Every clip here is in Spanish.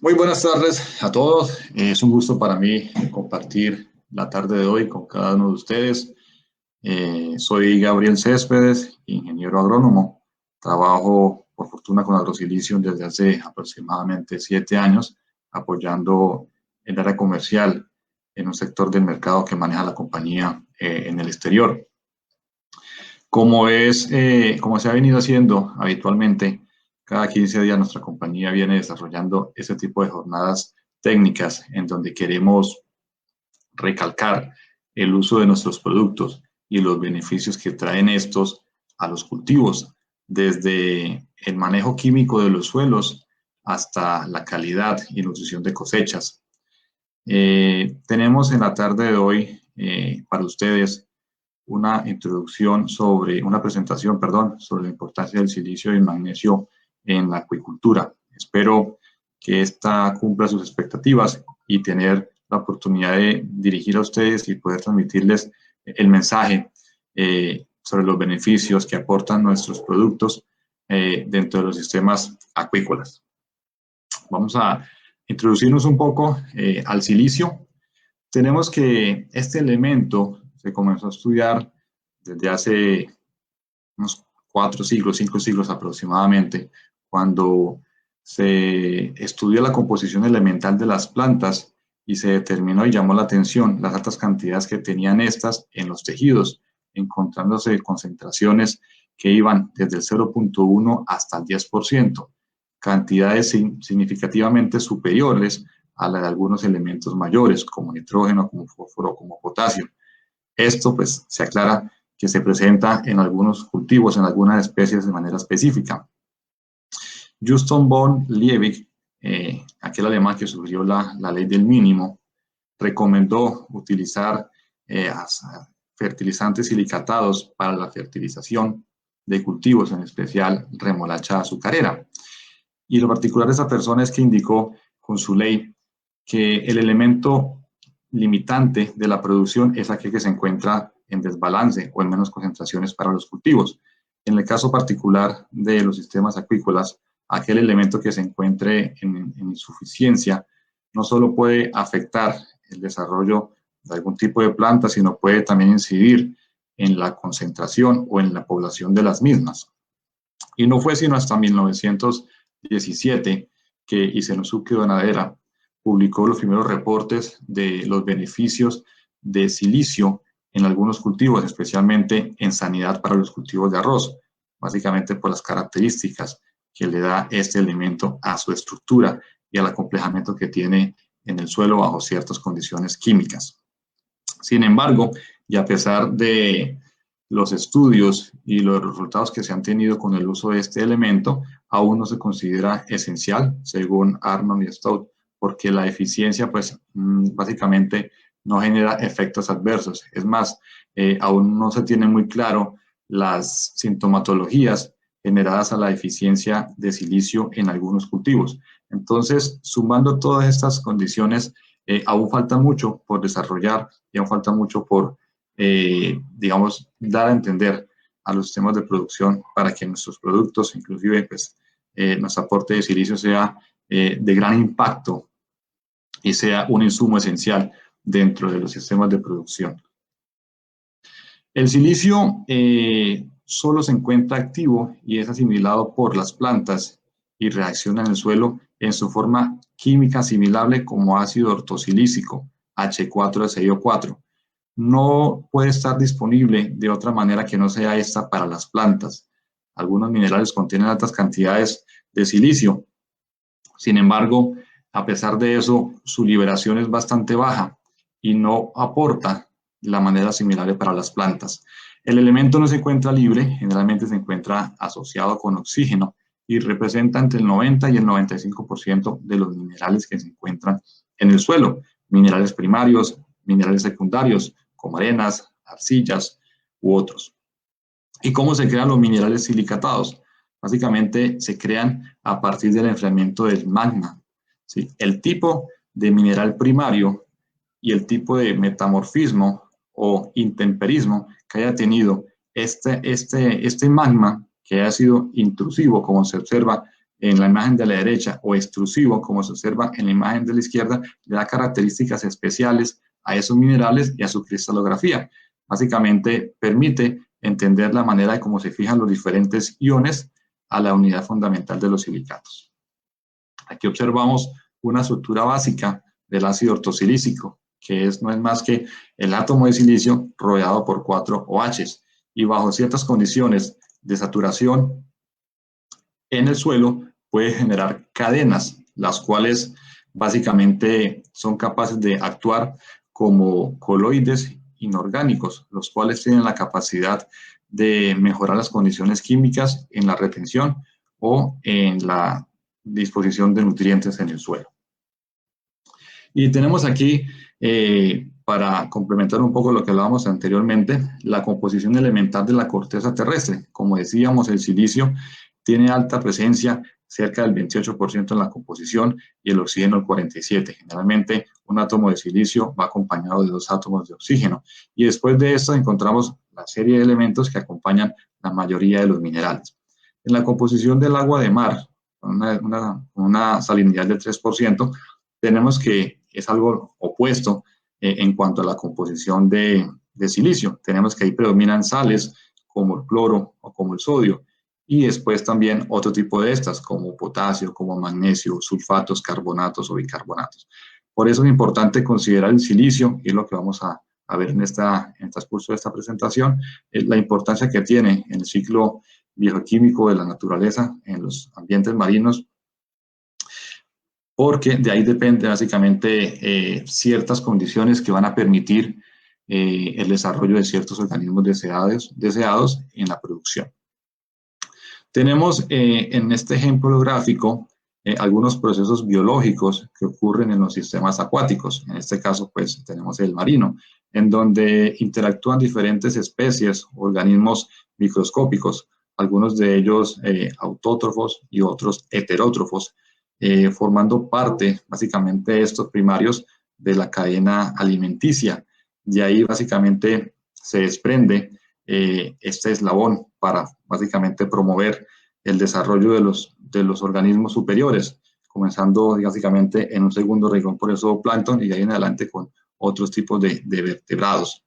Muy buenas tardes a todos. Es un gusto para mí compartir la tarde de hoy con cada uno de ustedes. Soy Gabriel Céspedes, ingeniero agrónomo. Trabajo, por fortuna, con AgroSilicium desde hace aproximadamente 7 años, apoyando el área comercial en un sector del mercado que maneja la compañía en el exterior. Como se ha venido haciendo habitualmente, cada 15 días nuestra compañía viene desarrollando ese tipo de jornadas técnicas en donde queremos recalcar el uso de nuestros productos y los beneficios que traen estos a los cultivos, desde el manejo químico de los suelos hasta la calidad y nutrición de cosechas. Tenemos en la tarde de hoy para ustedes una presentación, perdón, sobre la importancia del silicio y el magnesio en la acuicultura. Espero que esta cumpla sus expectativas y tener la oportunidad de dirigir a ustedes y poder transmitirles el mensaje sobre los beneficios que aportan nuestros productos dentro de los sistemas acuícolas. Vamos a introducirnos un poco al silicio. Tenemos que este elemento se comenzó a estudiar desde hace unos 4 siglos, 5 siglos aproximadamente, cuando se estudió la composición elemental de las plantas y se determinó y llamó la atención las altas cantidades que tenían estas en los tejidos, encontrándose concentraciones que iban desde el 0,1 hasta el 10%, cantidades significativamente superiores a la de algunos elementos mayores, como nitrógeno, como fósforo, como potasio. Esto, pues, se aclara que se presenta en algunos cultivos, en algunas especies de manera específica. Justus von Liebig, aquel alemán que sugirió la ley del mínimo, recomendó utilizar fertilizantes silicatados para la fertilización de cultivos, en especial remolacha azucarera. Y lo particular de esa persona es que indicó con su ley que el elemento limitante de la producción es aquel que se encuentra en desbalance o en menos concentraciones para los cultivos. En el caso particular de los sistemas acuícolas, aquel elemento que se encuentre en insuficiencia no solo puede afectar el desarrollo de algún tipo de planta, sino puede también incidir en la concentración o en la población de las mismas. Y no fue sino hasta 1917 que Isenosuke Donadera publicó los primeros reportes de los beneficios de silicio en algunos cultivos, especialmente en sanidad para los cultivos de arroz, básicamente por las características que le da este elemento a su estructura y al acomplejamiento que tiene en el suelo bajo ciertas condiciones químicas. Sin embargo, y a pesar de los estudios y los resultados que se han tenido con el uso de este elemento, aún no se considera esencial, según Arnold y Stout, porque la eficiencia, pues, básicamente no genera efectos adversos. Es más, aún no se tiene muy claro las sintomatologías generadas a la deficiencia de silicio en algunos cultivos. Entonces, sumando todas estas condiciones, aún falta mucho por desarrollar y aún falta mucho por, digamos, dar a entender a los sistemas de producción para que nuestros productos, inclusive, pues, nuestro aporte de silicio sea de gran impacto y sea un insumo esencial dentro de los sistemas de producción. El silicio solo se encuentra activo y es asimilado por las plantas y reacciona en el suelo en su forma química asimilable como ácido ortosilícico, H4SiO4. No puede estar disponible de otra manera que no sea esta para las plantas. Algunos minerales contienen altas cantidades de silicio. Sin embargo, a pesar de eso, su liberación es bastante baja y no aporta de la manera similar para las plantas. El elemento no se encuentra libre, generalmente se encuentra asociado con oxígeno y representa entre el 90 y el 95% de los minerales que se encuentran en el suelo, minerales primarios, minerales secundarios, como arenas, arcillas u otros. ¿Y cómo se crean los minerales silicatados? Básicamente se crean a partir del enfriamiento del magma. ¿Sí? El tipo de mineral primario y el tipo de metamorfismo o intemperismo que haya tenido este magma, que haya sido intrusivo, como se observa en la imagen de la derecha o extrusivo, como se observa en la imagen de la izquierda, le da características especiales a esos minerales y a su cristalografía. Básicamente permite entender la manera de cómo se fijan los diferentes iones a la unidad fundamental de los silicatos. Aquí observamos una estructura básica del ácido ortosilícico, que no es más que el átomo de silicio rodeado por 4 OHs, y bajo ciertas condiciones de saturación en el suelo puede generar cadenas, las cuales básicamente son capaces de actuar como coloides inorgánicos, los cuales tienen la capacidad de mejorar las condiciones químicas en la retención o en la disposición de nutrientes en el suelo. Y tenemos aquí, para complementar un poco lo que hablábamos anteriormente, la composición elemental de la corteza terrestre. Como decíamos, el silicio tiene alta presencia, cerca del 28% en la composición, y el oxígeno el 47%. Generalmente, un átomo de silicio va acompañado de 2 átomos de oxígeno. Y después de esto encontramos la serie de elementos que acompañan la mayoría de los minerales. En la composición del agua de mar, con una salinidad del 3%, tenemos que es algo opuesto en cuanto a la composición de silicio. Tenemos que ahí predominan sales como el cloro o como el sodio, y después también otro tipo de estas como potasio, como magnesio, sulfatos, carbonatos o bicarbonatos. Por eso es importante considerar el silicio, y es lo que vamos a ver en el transcurso de esta presentación, la importancia que tiene en el ciclo bioquímico de la naturaleza en los ambientes marinos, porque de ahí depende básicamente ciertas condiciones que van a permitir el desarrollo de ciertos organismos deseados en la producción. Tenemos en este ejemplo gráfico algunos procesos biológicos que ocurren en los sistemas acuáticos. En este caso, pues, tenemos el marino, en donde interactúan diferentes especies, organismos microscópicos, algunos de ellos autótrofos y otros heterótrofos, formando parte, básicamente, estos primarios de la cadena alimenticia. De ahí, básicamente, se desprende este eslabón para, básicamente, promover el desarrollo de los organismos superiores, comenzando, básicamente, en un segundo renglón por el zooplancton y de ahí en adelante con otros tipos de vertebrados.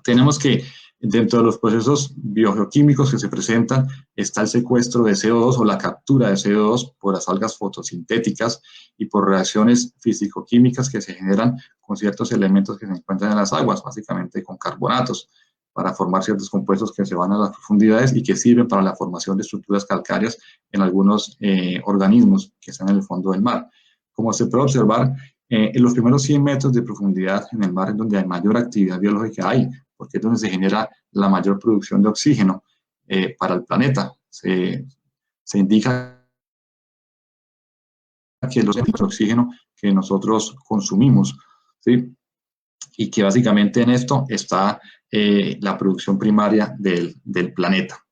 Tenemos que dentro de los procesos biogeoquímicos que se presentan está el secuestro de CO2 o la captura de CO2 por las algas fotosintéticas y por reacciones físico-químicas que se generan con ciertos elementos que se encuentran en las aguas, básicamente con carbonatos, para formar ciertos compuestos que se van a las profundidades y que sirven para la formación de estructuras calcáreas en algunos organismos que están en el fondo del mar. Como se puede observar, en los primeros 100 metros de profundidad en el mar es donde hay mayor actividad biológica hay, porque es donde se genera la mayor producción de oxígeno para el planeta. Se indica que los de oxígeno que nosotros consumimos, ¿sí? Y que básicamente en esto está la producción primaria del planeta.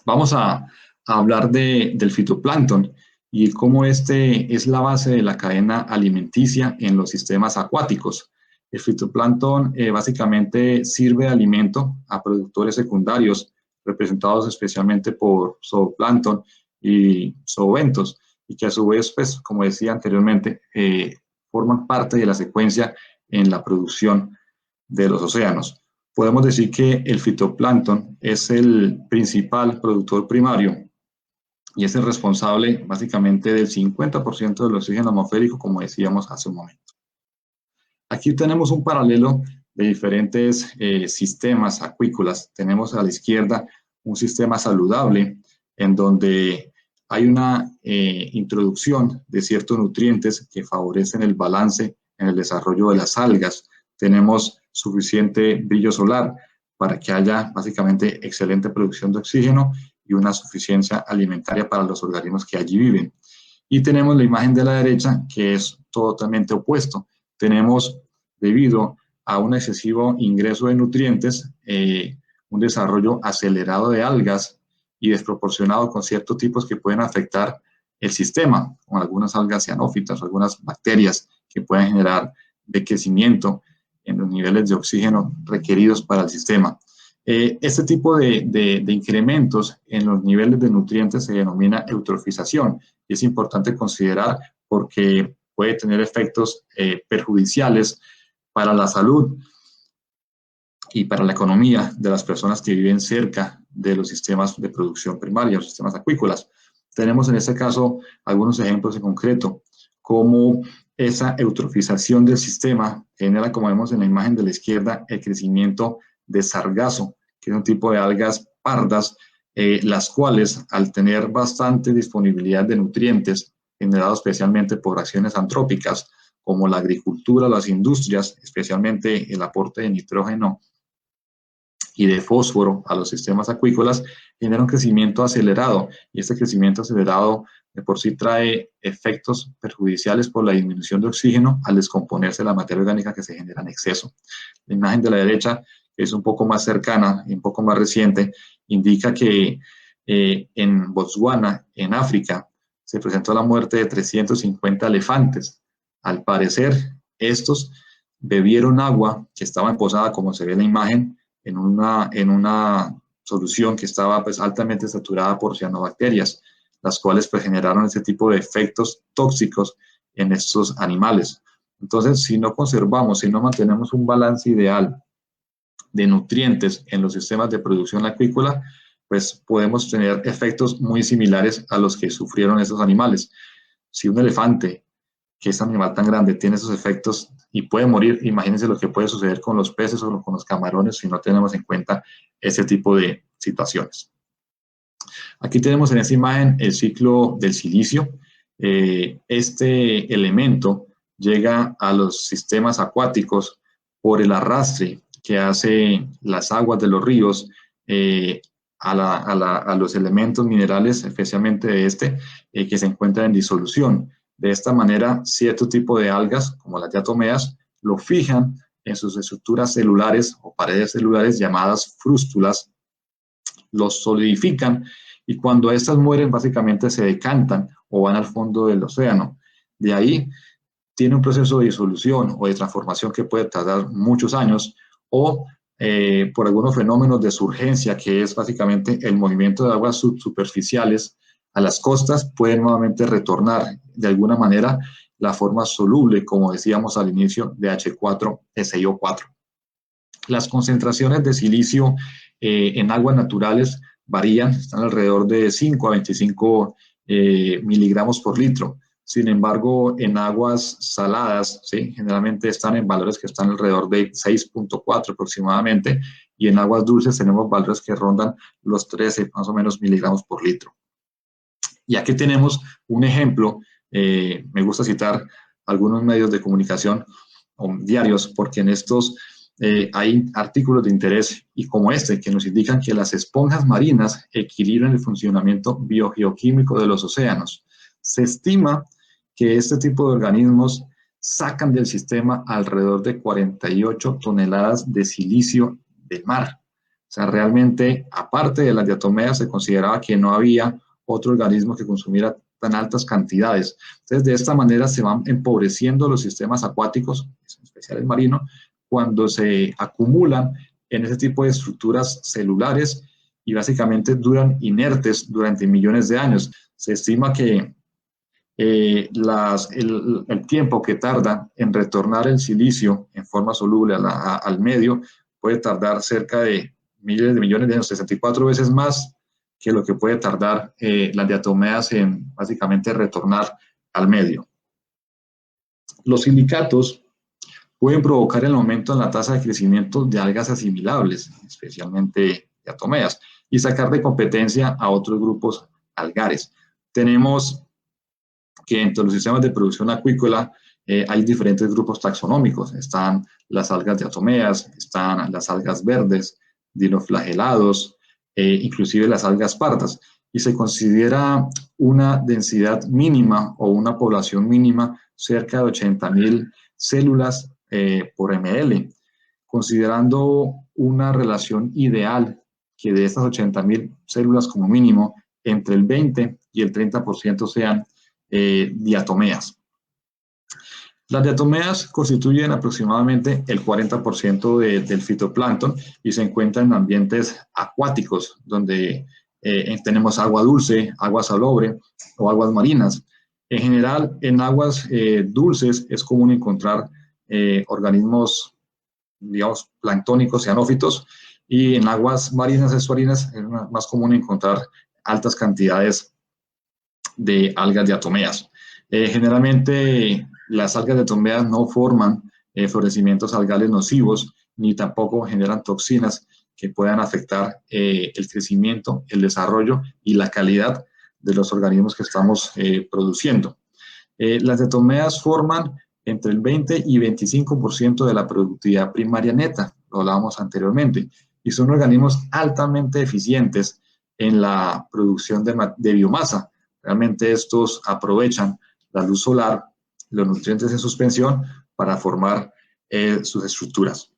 Vamos a hablar del fitoplancton y cómo este es la base de la cadena alimenticia en los sistemas acuáticos. El fitoplancton básicamente sirve de alimento a productores secundarios, representados especialmente por zooplancton y zoobentos, y que a su vez, pues, como decía anteriormente, forman parte de la secuencia en la producción de los océanos. Podemos decir que el fitoplancton es el principal productor primario y es el responsable básicamente del 50% del oxígeno atmosférico, como decíamos hace un momento. Aquí tenemos un paralelo de diferentes sistemas acuícolas. Tenemos a la izquierda un sistema saludable en donde hay una introducción de ciertos nutrientes que favorecen el balance en el desarrollo de las algas. Tenemos suficiente brillo solar para que haya básicamente excelente producción de oxígeno y una suficiencia alimentaria para los organismos que allí viven. Y tenemos la imagen de la derecha, que es totalmente opuesto. Tenemos, debido a un excesivo ingreso de nutrientes, un desarrollo acelerado de algas y desproporcionado con ciertos tipos que pueden afectar el sistema, con algunas algas cianófitas, algunas bacterias que pueden generar decrecimiento en los niveles de oxígeno requeridos para el sistema. Este tipo de incrementos en los niveles de nutrientes se denomina eutrofización y es importante considerar porque puede tener efectos perjudiciales para la salud y para la economía de las personas que viven cerca de los sistemas de producción primaria, los sistemas acuícolas. Tenemos en este caso algunos ejemplos en concreto, como esa eutrofización del sistema genera, como vemos en la imagen de la izquierda, el crecimiento de sargazo, que es un tipo de algas pardas, las cuales al tener bastante disponibilidad de nutrientes, generados especialmente por acciones antrópicas, como la agricultura, las industrias, especialmente el aporte de nitrógeno y de fósforo a los sistemas acuícolas, genera un crecimiento acelerado, y este crecimiento acelerado de por sí trae efectos perjudiciales por la disminución de oxígeno al descomponerse la materia orgánica que se genera en exceso. La imagen de la derecha, que es un poco más cercana y un poco más reciente, indica que en Botswana, en África, se presentó la muerte de 350 elefantes. Al parecer, estos bebieron agua que estaba emposada, como se ve en la imagen, en una solución que estaba pues altamente saturada por cianobacterias, las cuales pues generaron ese tipo de efectos tóxicos en estos animales. Entonces, si no conservamos, si no mantenemos un balance ideal de nutrientes en los sistemas de producción acuícola, pues podemos tener efectos muy similares a los que sufrieron estos animales. Si un elefante, que es un animal tan grande, tiene esos efectos y puede morir, imagínense lo que puede suceder con los peces o con los camarones si no tenemos en cuenta ese tipo de situaciones. Aquí tenemos en esta imagen el ciclo del silicio. Este elemento llega a los sistemas acuáticos por el arrastre que hace las aguas de los ríos a los elementos minerales, especialmente de que se encuentran en disolución. De esta manera, cierto tipo de algas, como las diatomeas, lo fijan en sus estructuras celulares o paredes celulares llamadas frústulas, los solidifican y cuando estas mueren básicamente se decantan o van al fondo del océano. De ahí tiene un proceso de disolución o de transformación que puede tardar muchos años o por algunos fenómenos de surgencia, que es básicamente el movimiento de aguas subsuperficiales a las costas, pueden nuevamente retornar de alguna manera la forma soluble, como decíamos al inicio, de H4SiO4. Las concentraciones de silicio en aguas naturales varían, están alrededor de 5 a 25 miligramos por litro. Sin embargo, en aguas saladas, ¿sí?, generalmente están en valores que están alrededor de 6.4 aproximadamente, y en aguas dulces tenemos valores que rondan los 13 más o menos miligramos por litro. Y aquí tenemos un ejemplo, me gusta citar algunos medios de comunicación o diarios, porque en estos hay artículos de interés y como este que nos indican que las esponjas marinas equilibran el funcionamiento biogeoquímico de los océanos. Se estima que este tipo de organismos sacan del sistema alrededor de 48 toneladas de silicio del mar. O sea, realmente, aparte de las diatomeas, se consideraba que no había otro organismo que consumiera tan altas cantidades. Entonces, de esta manera se van empobreciendo los sistemas acuáticos, en especial el marino, cuando se acumulan en ese tipo de estructuras celulares y básicamente duran inertes durante millones de años. Se estima que el tiempo que tarda en retornar el silicio en forma soluble al medio puede tardar cerca de miles de millones de años, 64 veces más que lo que puede tardar las diatomeas en básicamente retornar al medio. Los silicatos pueden provocar el aumento en la tasa de crecimiento de algas asimilables, especialmente diatomeas, y sacar de competencia a otros grupos algares. Tenemos que entre los sistemas de producción acuícola hay diferentes grupos taxonómicos. Están las algas diatomeas, están las algas verdes, dinoflagelados, inclusive las algas pardas. Y se considera una densidad mínima o una población mínima cerca de 80.000 células por ml, considerando una relación ideal que de estas 80.000 células como mínimo, entre el 20 y el 30% sean diatomeas. Las diatomeas constituyen aproximadamente el 40% del fitoplancton y se encuentran en ambientes acuáticos, donde tenemos agua dulce, agua salobre o aguas marinas. En general, en aguas dulces es común encontrar organismos, digamos, planctónicos, cianófitos, y en aguas marinas estuarinas es más común encontrar altas cantidades de algas diatomeas. Generalmente las algas diatomeas no forman florecimientos algales nocivos ni tampoco generan toxinas que puedan afectar el crecimiento, el desarrollo y la calidad de los organismos que estamos produciendo. Las diatomeas forman entre el 20 y 25% de la productividad primaria neta, lo hablábamos anteriormente, y son organismos altamente eficientes en la producción de biomasa. Realmente estos aprovechan la luz solar, los nutrientes en suspensión para formar sus estructuras.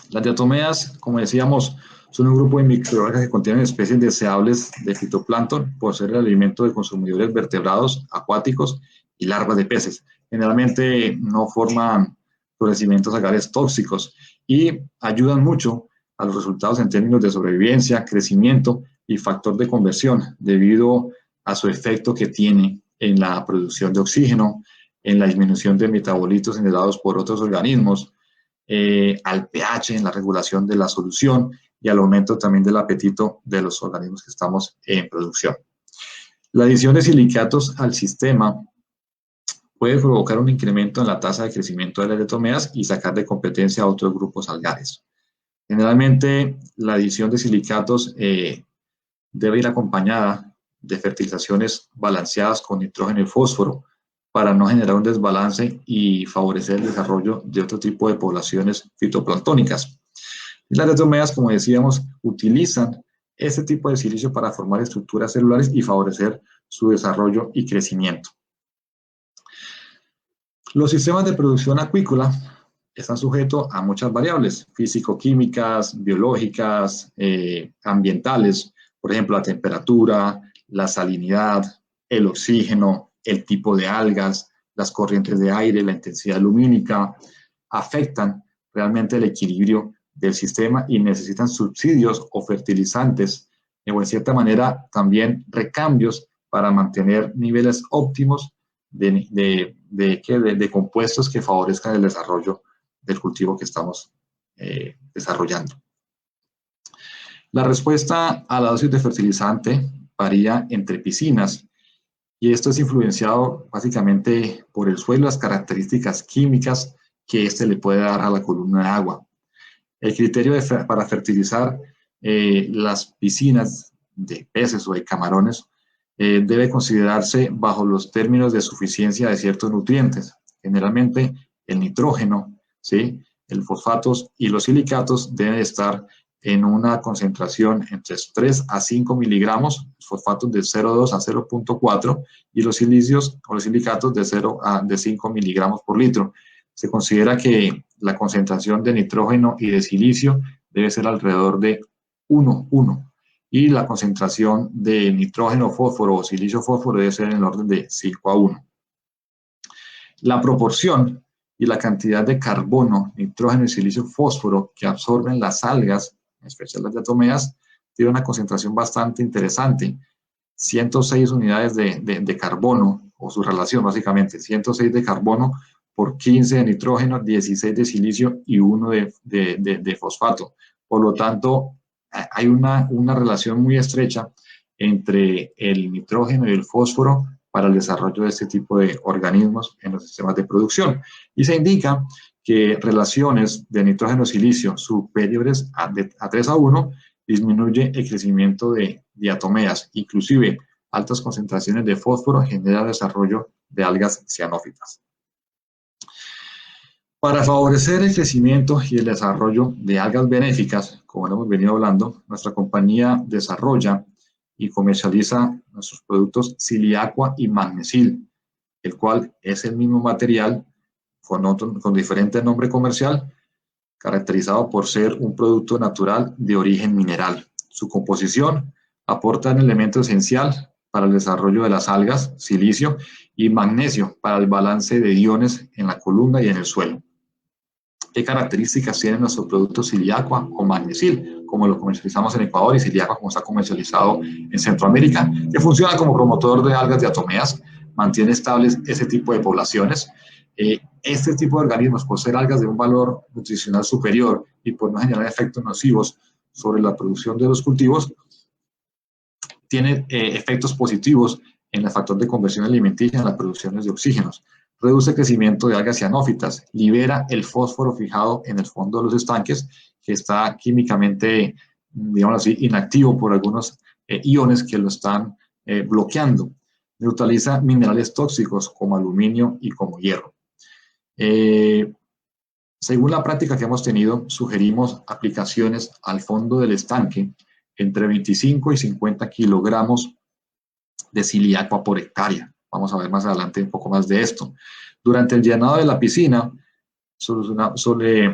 Las diatomeas, como decíamos, son un grupo de microalgas que contienen especies deseables de fitoplancton por ser el alimento de consumidores vertebrados, acuáticos y larvas de peces. Generalmente no forman florecimientos algales tóxicos y ayudan mucho a los resultados en términos de sobrevivencia, crecimiento y factor de conversión debido a su efecto que tiene en la producción de oxígeno, en la disminución de metabolitos generados por otros organismos, al pH, en la regulación de la solución y al aumento también del apetito de los organismos que estamos en producción. La adición de silicatos al sistema puede provocar un incremento en la tasa de crecimiento de las diatomeas y sacar de competencia a otros grupos algales. Generalmente, la adición de silicatos debe ir acompañada de fertilizaciones balanceadas con nitrógeno y fósforo para no generar un desbalance y favorecer el desarrollo de otro tipo de poblaciones fitoplanctónicas. Y las diatomeas, como decíamos, utilizan este tipo de silicio para formar estructuras celulares y favorecer su desarrollo y crecimiento. Los sistemas de producción acuícola están sujetos a muchas variables físico-químicas, biológicas, ambientales, por ejemplo, la temperatura, la salinidad, el oxígeno, el tipo de algas, las corrientes de aire, la intensidad lumínica, afectan realmente el equilibrio del sistema y necesitan subsidios o fertilizantes, o en cierta manera también recambios para mantener niveles óptimos de compuestos que favorezcan el desarrollo del cultivo que estamos desarrollando. La respuesta a la dosis de fertilizante varía entre piscinas y esto es influenciado básicamente por el suelo, las características químicas que éste le puede dar a la columna de agua. El criterio para fertilizar las piscinas de peces o de camarones debe considerarse bajo los términos de suficiencia de ciertos nutrientes. Generalmente el nitrógeno, ¿sí?, el fosfatos y los silicatos deben estar en una concentración entre 3 a 5 miligramos, los fosfatos de 0,2 a 0,4 y los silicios o los silicatos de 5 miligramos por litro. Se considera que la concentración de nitrógeno y de silicio debe ser alrededor de 1,1 y la concentración de nitrógeno, fósforo o silicio, fósforo debe ser en el orden de 5:1. La proporción y la cantidad de carbono, nitrógeno y silicio, fósforo que absorben las algas, en especial las diatomeas, tiene una concentración bastante interesante. 106 unidades de carbono, o su relación básicamente, 106 de carbono por 15 de nitrógeno, 16 de silicio y 1 de fosfato. Por lo tanto, hay una relación muy estrecha entre el nitrógeno y el fósforo para el desarrollo de este tipo de organismos en los sistemas de producción. Y se indica que relaciones de nitrógeno-silicio superiores a 3:1 disminuye el crecimiento de diatomeas, inclusive altas concentraciones de fósforo generan desarrollo de algas cianófitas. Para favorecer el crecimiento y el desarrollo de algas benéficas, como hemos venido hablando, nuestra compañía desarrolla y comercializa nuestros productos Siliaqua y Magnesil, el cual es el mismo material con diferente nombre comercial, caracterizado por ser un producto natural de origen mineral. Su composición aporta un elemento esencial para el desarrollo de las algas, silicio, y magnesio para el balance de iones en la columna y en el suelo. ¿Qué características tiene nuestro producto Siliaqua o Magnesil, como lo comercializamos en Ecuador, y Siliaqua como está comercializado en Centroamérica, que funciona como promotor de algas diatomeas, mantiene estables ese tipo de poblaciones? Este tipo de organismos, por ser algas de un valor nutricional superior y por no generar efectos nocivos sobre la producción de los cultivos, tiene efectos positivos en el factor de conversión alimenticia en las producciones de oxígenos. Reduce el crecimiento de algas cianófitas, libera el fósforo fijado en el fondo de los estanques, que está químicamente, digamos así, inactivo por algunos iones que lo están bloqueando. Neutraliza minerales tóxicos como aluminio y como hierro. Según la práctica que hemos tenido, sugerimos aplicaciones al fondo del estanque entre 25 y 50 kilogramos de Siliaqua por hectárea. Vamos a ver más adelante un poco más de esto. Durante el llenado de la piscina,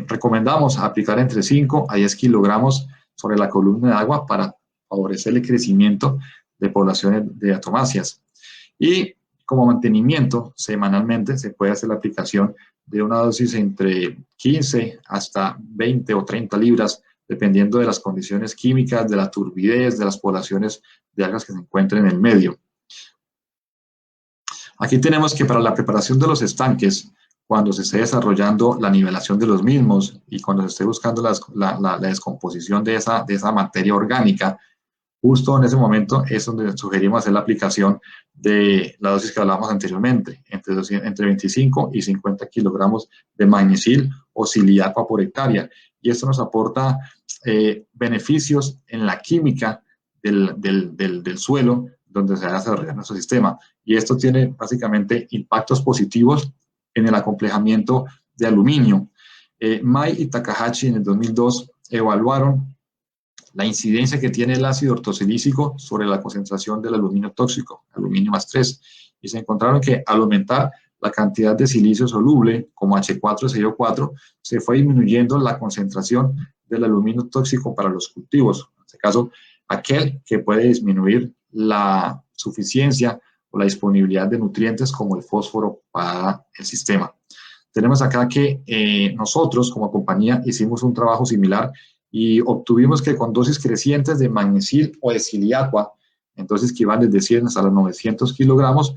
recomendamos aplicar entre 5 a 10 kilogramos sobre la columna de agua para favorecer el crecimiento de poblaciones de diatomáceas. Y como mantenimiento, semanalmente se puede hacer la aplicación de una dosis entre 15 hasta 20 o 30 libras, dependiendo de las condiciones químicas, de la turbidez, de las poblaciones de algas que se encuentren en el medio. Aquí tenemos que para la preparación de los estanques, cuando se esté desarrollando la nivelación de los mismos y cuando se esté buscando la descomposición de esa materia orgánica, justo en ese momento es donde sugerimos hacer la aplicación de la dosis que hablábamos anteriormente, entre 25 y 50 kilogramos de magnesil o Siliaqua por hectárea. Y esto nos aporta beneficios en la química del suelo donde se va a desarrollar nuestro sistema. Y esto tiene básicamente impactos positivos en el acomplejamiento de aluminio. Mai y Takahashi en el 2002 evaluaron la incidencia que tiene el ácido ortosilícico sobre la concentración del aluminio tóxico, aluminio más 3, y se encontraron que al aumentar la cantidad de silicio soluble, como H4SiO4, se fue disminuyendo la concentración del aluminio tóxico para los cultivos. En este caso, aquel que puede disminuir la suficiencia o la disponibilidad de nutrientes como el fósforo para el sistema. Tenemos acá que nosotros como compañía hicimos un trabajo similar y obtuvimos que con dosis crecientes de magnesil o de Siliaqua, en dosis que iban desde 100 hasta los 900 kilogramos,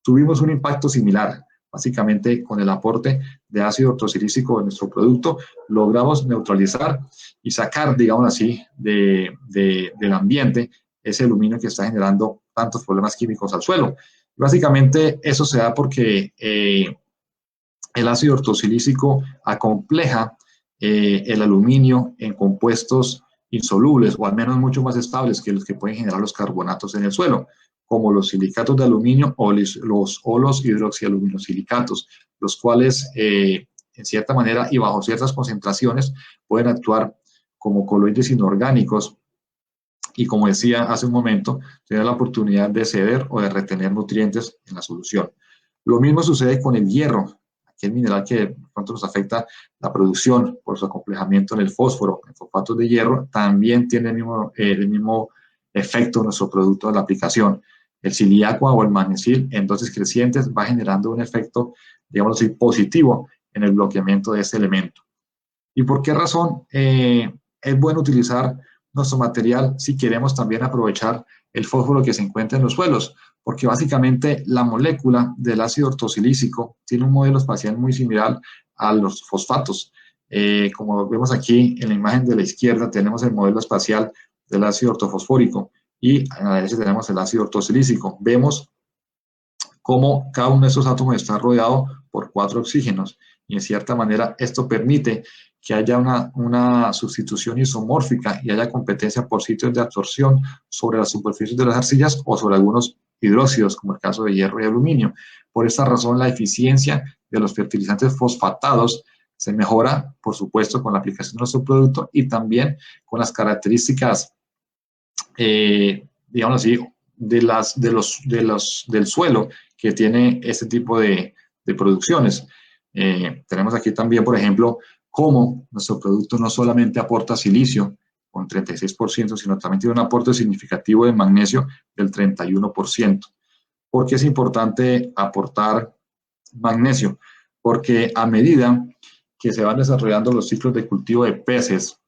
tuvimos un impacto similar. Básicamente, con el aporte de ácido ortosilícico de nuestro producto, logramos neutralizar y sacar, digamos así, del ambiente ese aluminio que está generando tantos problemas químicos al suelo. Básicamente, eso se da porque el ácido ortosilícico acompleja el aluminio en compuestos insolubles o al menos mucho más estables que los que pueden generar los carbonatos en el suelo, como los silicatos de aluminio o los hidroxialuminosilicatos, los cuales en cierta manera y bajo ciertas concentraciones pueden actuar como coloides inorgánicos y, como decía hace un momento, tener la oportunidad de ceder o de retener nutrientes en la solución. Lo mismo sucede con el hierro, aquel mineral que de pronto nos afecta la producción por su acomplejamiento en el fósforo, en fosfatos de hierro, también tiene el mismo efecto en nuestro producto de la aplicación. El Siliaqua o el magnesil en dosis crecientes va generando un efecto, digamos así, positivo en el bloqueamiento de este elemento. ¿Y por qué razón es bueno utilizar nuestro material si queremos también aprovechar el fósforo que se encuentra en los suelos? Porque básicamente la molécula del ácido ortosilícico tiene un modelo espacial muy similar a los fosfatos. Como vemos aquí en la imagen de la izquierda, tenemos el modelo espacial del ácido ortofosfórico y a la derecha tenemos el ácido ortosilícico. Vemos cómo cada uno de estos átomos está rodeado por 4 oxígenos y en cierta manera esto permite que haya una sustitución isomórfica y haya competencia por sitios de absorción sobre las superficies de las arcillas o sobre algunos hidróxidos, como el caso de hierro y aluminio. Por esta razón, la eficiencia de los fertilizantes fosfatados se mejora, por supuesto, con la aplicación de nuestro producto y también con las características, digamos así, del suelo que tiene este tipo de producciones. Tenemos aquí también, por ejemplo, cómo nuestro producto no solamente aporta silicio, con 36%, sino también tiene un aporte significativo de magnesio del 31%. ¿Por qué es importante aportar magnesio? Porque a medida que se van desarrollando los ciclos de cultivo de peces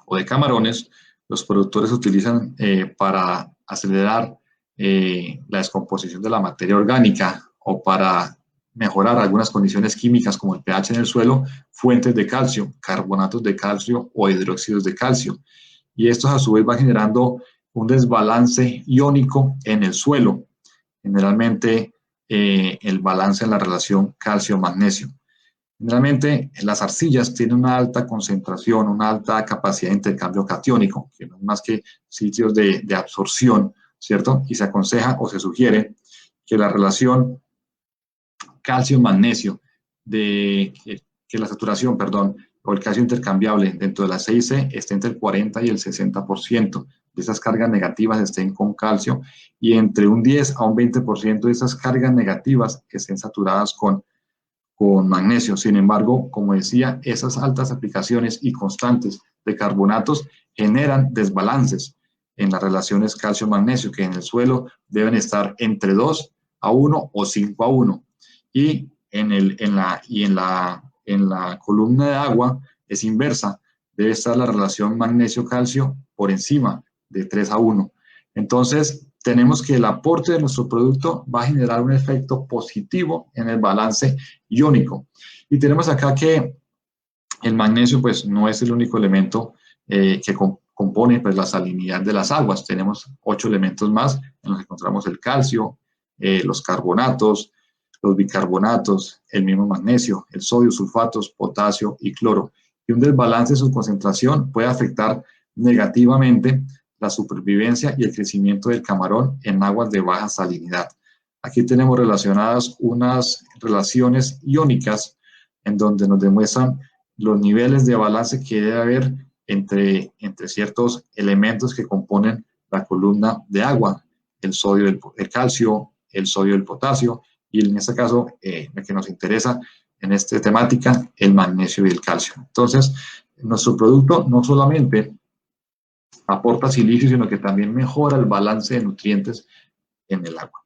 o de camarones, los productores utilizan para acelerar la descomposición de la materia orgánica o para mejorar algunas condiciones químicas como el pH en el suelo, fuentes de calcio, carbonatos de calcio o hidróxidos de calcio. Y estos a su vez van generando un desbalance iónico en el suelo, generalmente el balance en la relación calcio-magnesio. Generalmente las arcillas tienen una alta concentración, una alta capacidad de intercambio catiónico, que no es más que sitios de absorción, ¿cierto? Y se aconseja o se sugiere que la relación calcio-magnesio, que la saturación, perdón, o el calcio intercambiable dentro de la 6C esté entre el 40 y el 60% de esas cargas negativas estén con calcio y entre un 10 a un 20% de esas cargas negativas estén saturadas con magnesio. Sin embargo, como decía, esas altas aplicaciones y constantes de carbonatos generan desbalances en las relaciones calcio-magnesio, que en el suelo deben estar entre 2 a 1 o 5 a 1. Y en la columna de agua es inversa, debe estar la relación magnesio-calcio por encima de 3 a 1. Entonces, tenemos que el aporte de nuestro producto va a generar un efecto positivo en el balance iónico. Y tenemos acá que el magnesio pues no es el único elemento que compone pues la salinidad de las aguas. Tenemos 8 elementos más en los que encontramos el calcio, los carbonatos, los bicarbonatos, el mismo magnesio, el sodio, sulfatos, potasio y cloro. Y un desbalance de su concentración puede afectar negativamente la supervivencia y el crecimiento del camarón en aguas de baja salinidad. Aquí tenemos relacionadas unas relaciones iónicas en donde nos demuestran los niveles de balance que debe haber entre ciertos elementos que componen la columna de agua, el sodio, el calcio, el sodio, el potasio, y en este caso, lo que nos interesa en esta temática, el magnesio y el calcio. Entonces, nuestro producto no solamente aporta silicio, sino que también mejora el balance de nutrientes en el agua.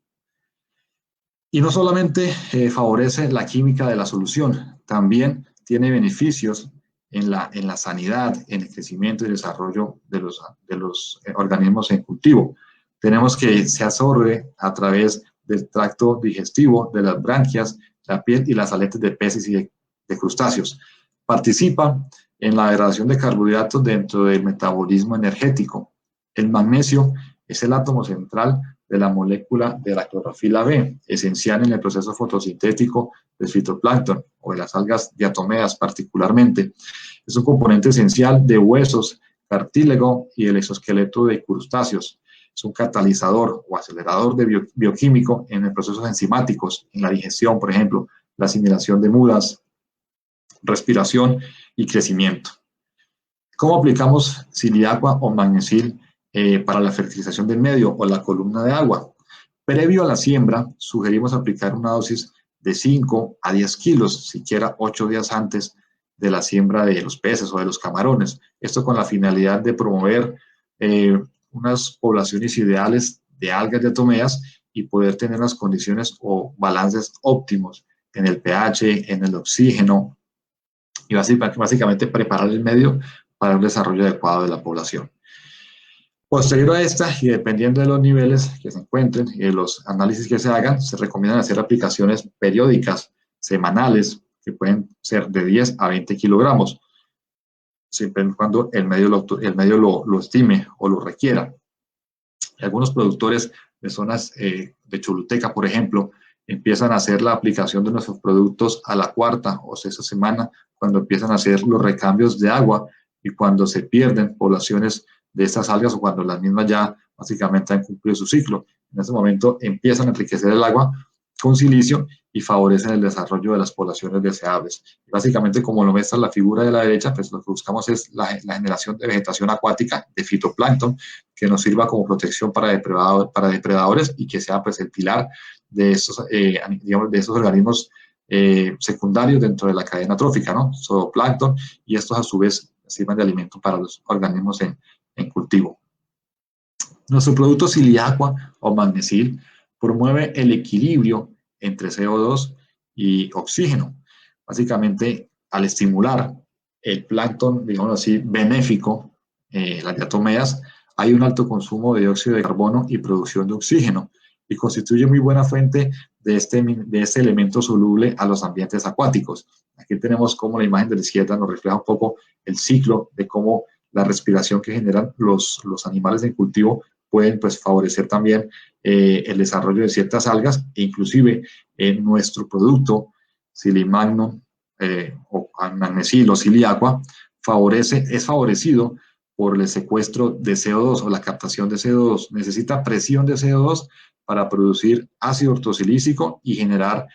Y no solamente favorece la química de la solución, también tiene beneficios en la sanidad, en el crecimiento y desarrollo de los organismos en cultivo. Tenemos que se absorbe a través del tracto digestivo, de las branquias, la piel y las aletas de peces y de crustáceos. Participa en la degradación de carbohidratos dentro del metabolismo energético. El magnesio es el átomo central de la molécula de la clorofila B, esencial en el proceso fotosintético del fitoplancton o de las algas diatomeas particularmente. Es un componente esencial de huesos, cartílago y el exoesqueleto de crustáceos. Es un catalizador o acelerador bioquímico en los procesos enzimáticos, en la digestión, por ejemplo, la asimilación de mudas, respiración y crecimiento. ¿Cómo aplicamos Siliaqua o Magnesil para la fertilización del medio o la columna de agua? Previo a la siembra, sugerimos aplicar una dosis de 5 a 10 kilos, siquiera 8 días antes de la siembra de los peces o de los camarones. Esto con la finalidad de promover unas poblaciones ideales de algas diatomeas y poder tener las condiciones o balances óptimos en el pH, en el oxígeno, y básicamente preparar el medio para un desarrollo adecuado de la población. Posterior a esta, y dependiendo de los niveles que se encuentren y de los análisis que se hagan, se recomiendan hacer aplicaciones periódicas, semanales, que pueden ser de 10 a 20 kilogramos, siempre y cuando el medio lo estime o lo requiera. Algunos productores de zonas de Choluteca, por ejemplo, empiezan a hacer la aplicación de nuestros productos a la cuarta o sexta semana, cuando empiezan a hacer los recambios de agua y cuando se pierden poblaciones de estas algas o cuando las mismas ya básicamente han cumplido su ciclo. En ese momento empiezan a enriquecer el agua con silicio y favorecen el desarrollo de las poblaciones deseables. Y básicamente, como lo muestra la figura de la derecha, pues lo que buscamos es la generación de vegetación acuática, de fitoplancton, que nos sirva como protección para depredadores y que sea pues el pilar de estos, digamos, de estos organismos secundarios dentro de la cadena trófica, ¿no? Zooplancton, y estos a su vez sirvan de alimento para los organismos en cultivo. Nuestro producto Siliaqua o Magnesil promueve el equilibrio entre CO2 y oxígeno. Básicamente, al estimular el plancton, digamos así, benéfico, las diatomeas, hay un alto consumo de dióxido de carbono y producción de oxígeno, y constituye muy buena fuente de este elemento soluble a los ambientes acuáticos. Aquí tenemos cómo la imagen de la izquierda nos refleja un poco el ciclo de cómo la respiración que generan los animales en cultivo pueden pues, favorecer también el desarrollo de ciertas algas, e inclusive nuestro producto Silimagnum o Magnesil o Siliaqua es favorecido por el secuestro de CO2 o la captación de CO2. Necesita presión de CO2 para producir ácido ortosilícico y generar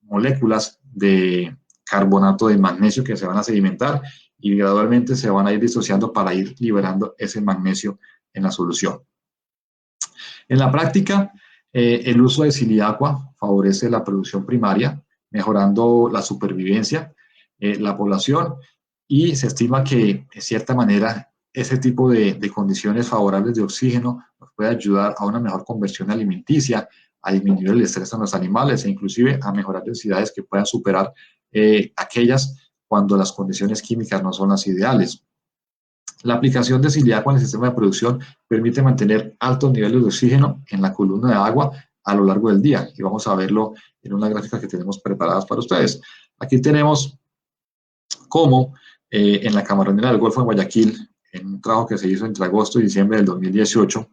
moléculas de carbonato de magnesio que se van a sedimentar y gradualmente se van a ir disociando para ir liberando ese magnesio en la solución. En la práctica, el uso de Siliaqua favorece la producción primaria, mejorando la supervivencia, la población, y se estima que, de cierta manera, ese tipo de condiciones favorables de oxígeno nos puede ayudar a una mejor conversión alimenticia, a disminuir el estrés en los animales e inclusive a mejorar densidades que puedan superar aquellas cuando las condiciones químicas no son las ideales. La aplicación de Siliaqua en el sistema de producción permite mantener altos niveles de oxígeno en la columna de agua a lo largo del día, y vamos a verlo en una gráfica que tenemos preparadas para ustedes. Aquí tenemos cómo en la Camaronera del Golfo de Guayaquil, en un trabajo que se hizo entre agosto y diciembre del 2018,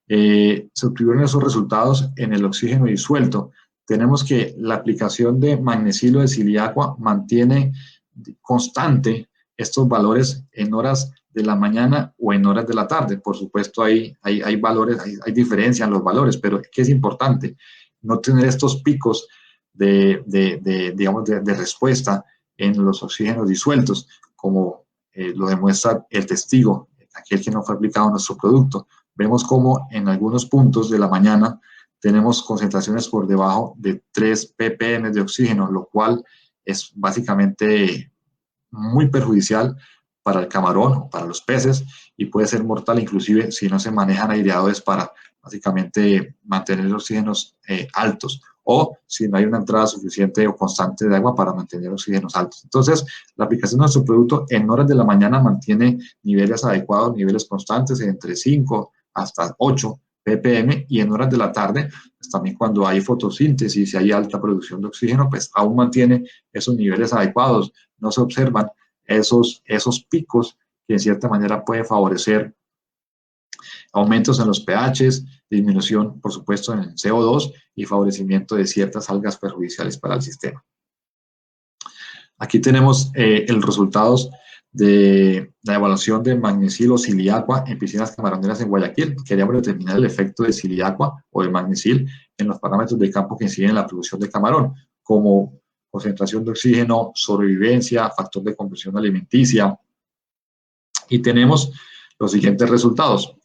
se obtuvieron esos resultados en el oxígeno disuelto. Tenemos que la aplicación de magnesilo de Siliaqua mantiene constante estos valores en horas de la mañana o en horas de la tarde. Por supuesto, hay valores, hay diferencia en los valores, pero ¿qué es importante? No tener estos picos de respuesta en los oxígenos disueltos, como lo demuestra el testigo, aquel que no fue aplicado a nuestro producto. Vemos como en algunos puntos de la mañana tenemos concentraciones por debajo de 3 ppm de oxígeno, lo cual es básicamente muy perjudicial para el camarón o para los peces, y puede ser mortal inclusive si no se manejan aireadores para básicamente mantener los oxígenos altos, o si no hay una entrada suficiente o constante de agua para mantener oxígenos altos. Entonces, la aplicación de nuestro producto en horas de la mañana mantiene niveles adecuados, niveles constantes entre 5 hasta 8 ppm, y en horas de la tarde, pues también cuando hay fotosíntesis y hay alta producción de oxígeno, pues aún mantiene esos niveles adecuados. No se observan esos picos que en cierta manera pueden favorecer aumentos en los pHs, disminución, por supuesto, en el CO2 y favorecimiento de ciertas algas perjudiciales para el sistema. Aquí tenemos los resultados de la evaluación de magnesil o Siliaqua en piscinas camaroneras en Guayaquil. Queríamos determinar el efecto de Siliaqua o de magnesil en los parámetros de campo que inciden en la producción de camarón, como concentración de oxígeno, sobrevivencia, factor de conversión alimenticia. Y tenemos los siguientes resultados.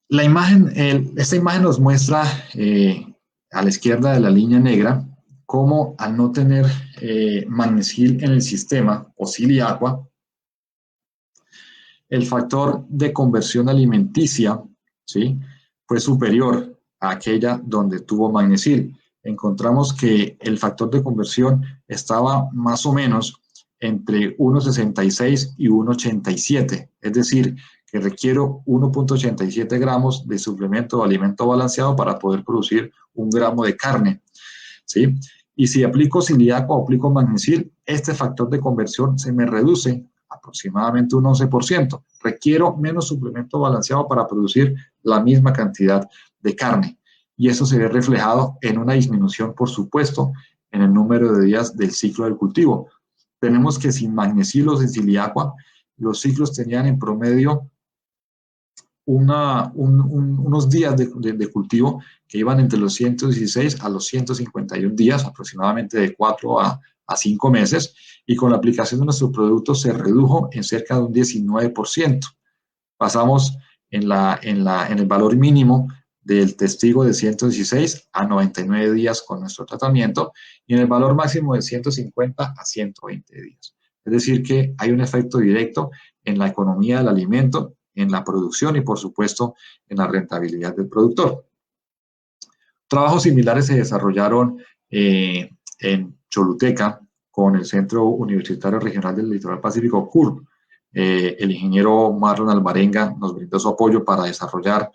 La imagen, esta imagen nos muestra a la izquierda de la línea negra cómo al no tener magnesil en el sistema o Siliaqua, el factor de conversión alimenticia, ¿sí?, fue superior a aquella donde tuvo magnesil. Encontramos que el factor de conversión estaba más o menos entre 1,66 y 1,87, es decir, que requiero 1,87 gramos de suplemento o alimento balanceado para poder producir 1 gramo de carne, ¿sí? Y si aplico Siliaqua o aplico magnesil, este factor de conversión se me reduce aproximadamente un 11%. Requiero menos suplemento balanceado para producir la misma cantidad de carne. Y eso se ve reflejado en una disminución, por supuesto, en el número de días del ciclo del cultivo. Tenemos que sin magnesil o sin Siliaqua, los ciclos tenían en promedio unos días de cultivo que iban entre los 116 a los 151 días, aproximadamente de 4 a 5 meses, y con la aplicación de nuestro producto se redujo en cerca de un 19%. Pasamos en el valor mínimo del testigo de 116 a 99 días con nuestro tratamiento, y en el valor máximo de 150 a 120 días. Es decir, que hay un efecto directo en la economía del alimento, en la producción y, por supuesto, en la rentabilidad del productor. Trabajos similares se desarrollaron en Choluteca con el Centro Universitario Regional del Litoral Pacífico, CURP. El ingeniero Marlon Alvarenga nos brindó su apoyo para desarrollar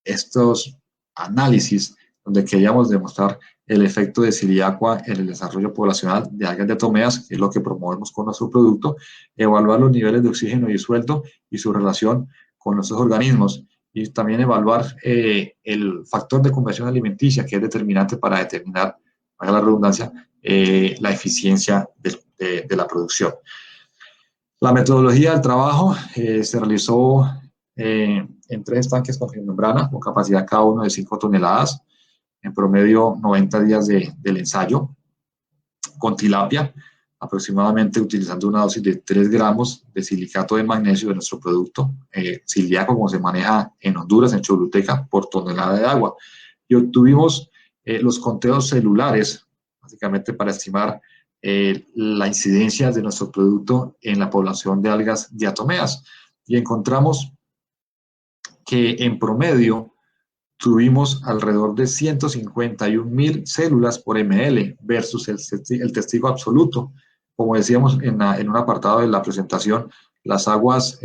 estos análisis donde queríamos demostrar el efecto de Siliacua en el desarrollo poblacional de algas diatomeas, que es lo que promovemos con nuestro producto, evaluar los niveles de oxígeno disuelto y su relación con nuestros organismos, y también evaluar el factor de conversión alimenticia, que es determinante para determinar, para la redundancia, la eficiencia de la producción. La metodología del trabajo se realizó en 3 estanques con membrana, con capacidad cada uno de 5 toneladas, en promedio 90 días del ensayo, con tilapia, aproximadamente utilizando una dosis de 3 gramos de silicato de magnesio de nuestro producto, Siliaco, como se maneja en Honduras, en Choluteca, por tonelada de agua. Y obtuvimos los conteos celulares, básicamente para estimar la incidencia de nuestro producto en la población de algas diatomeas. Y encontramos que en promedio tuvimos alrededor de 151.000 células por ml versus el testigo absoluto. Como decíamos en un apartado de la presentación, las aguas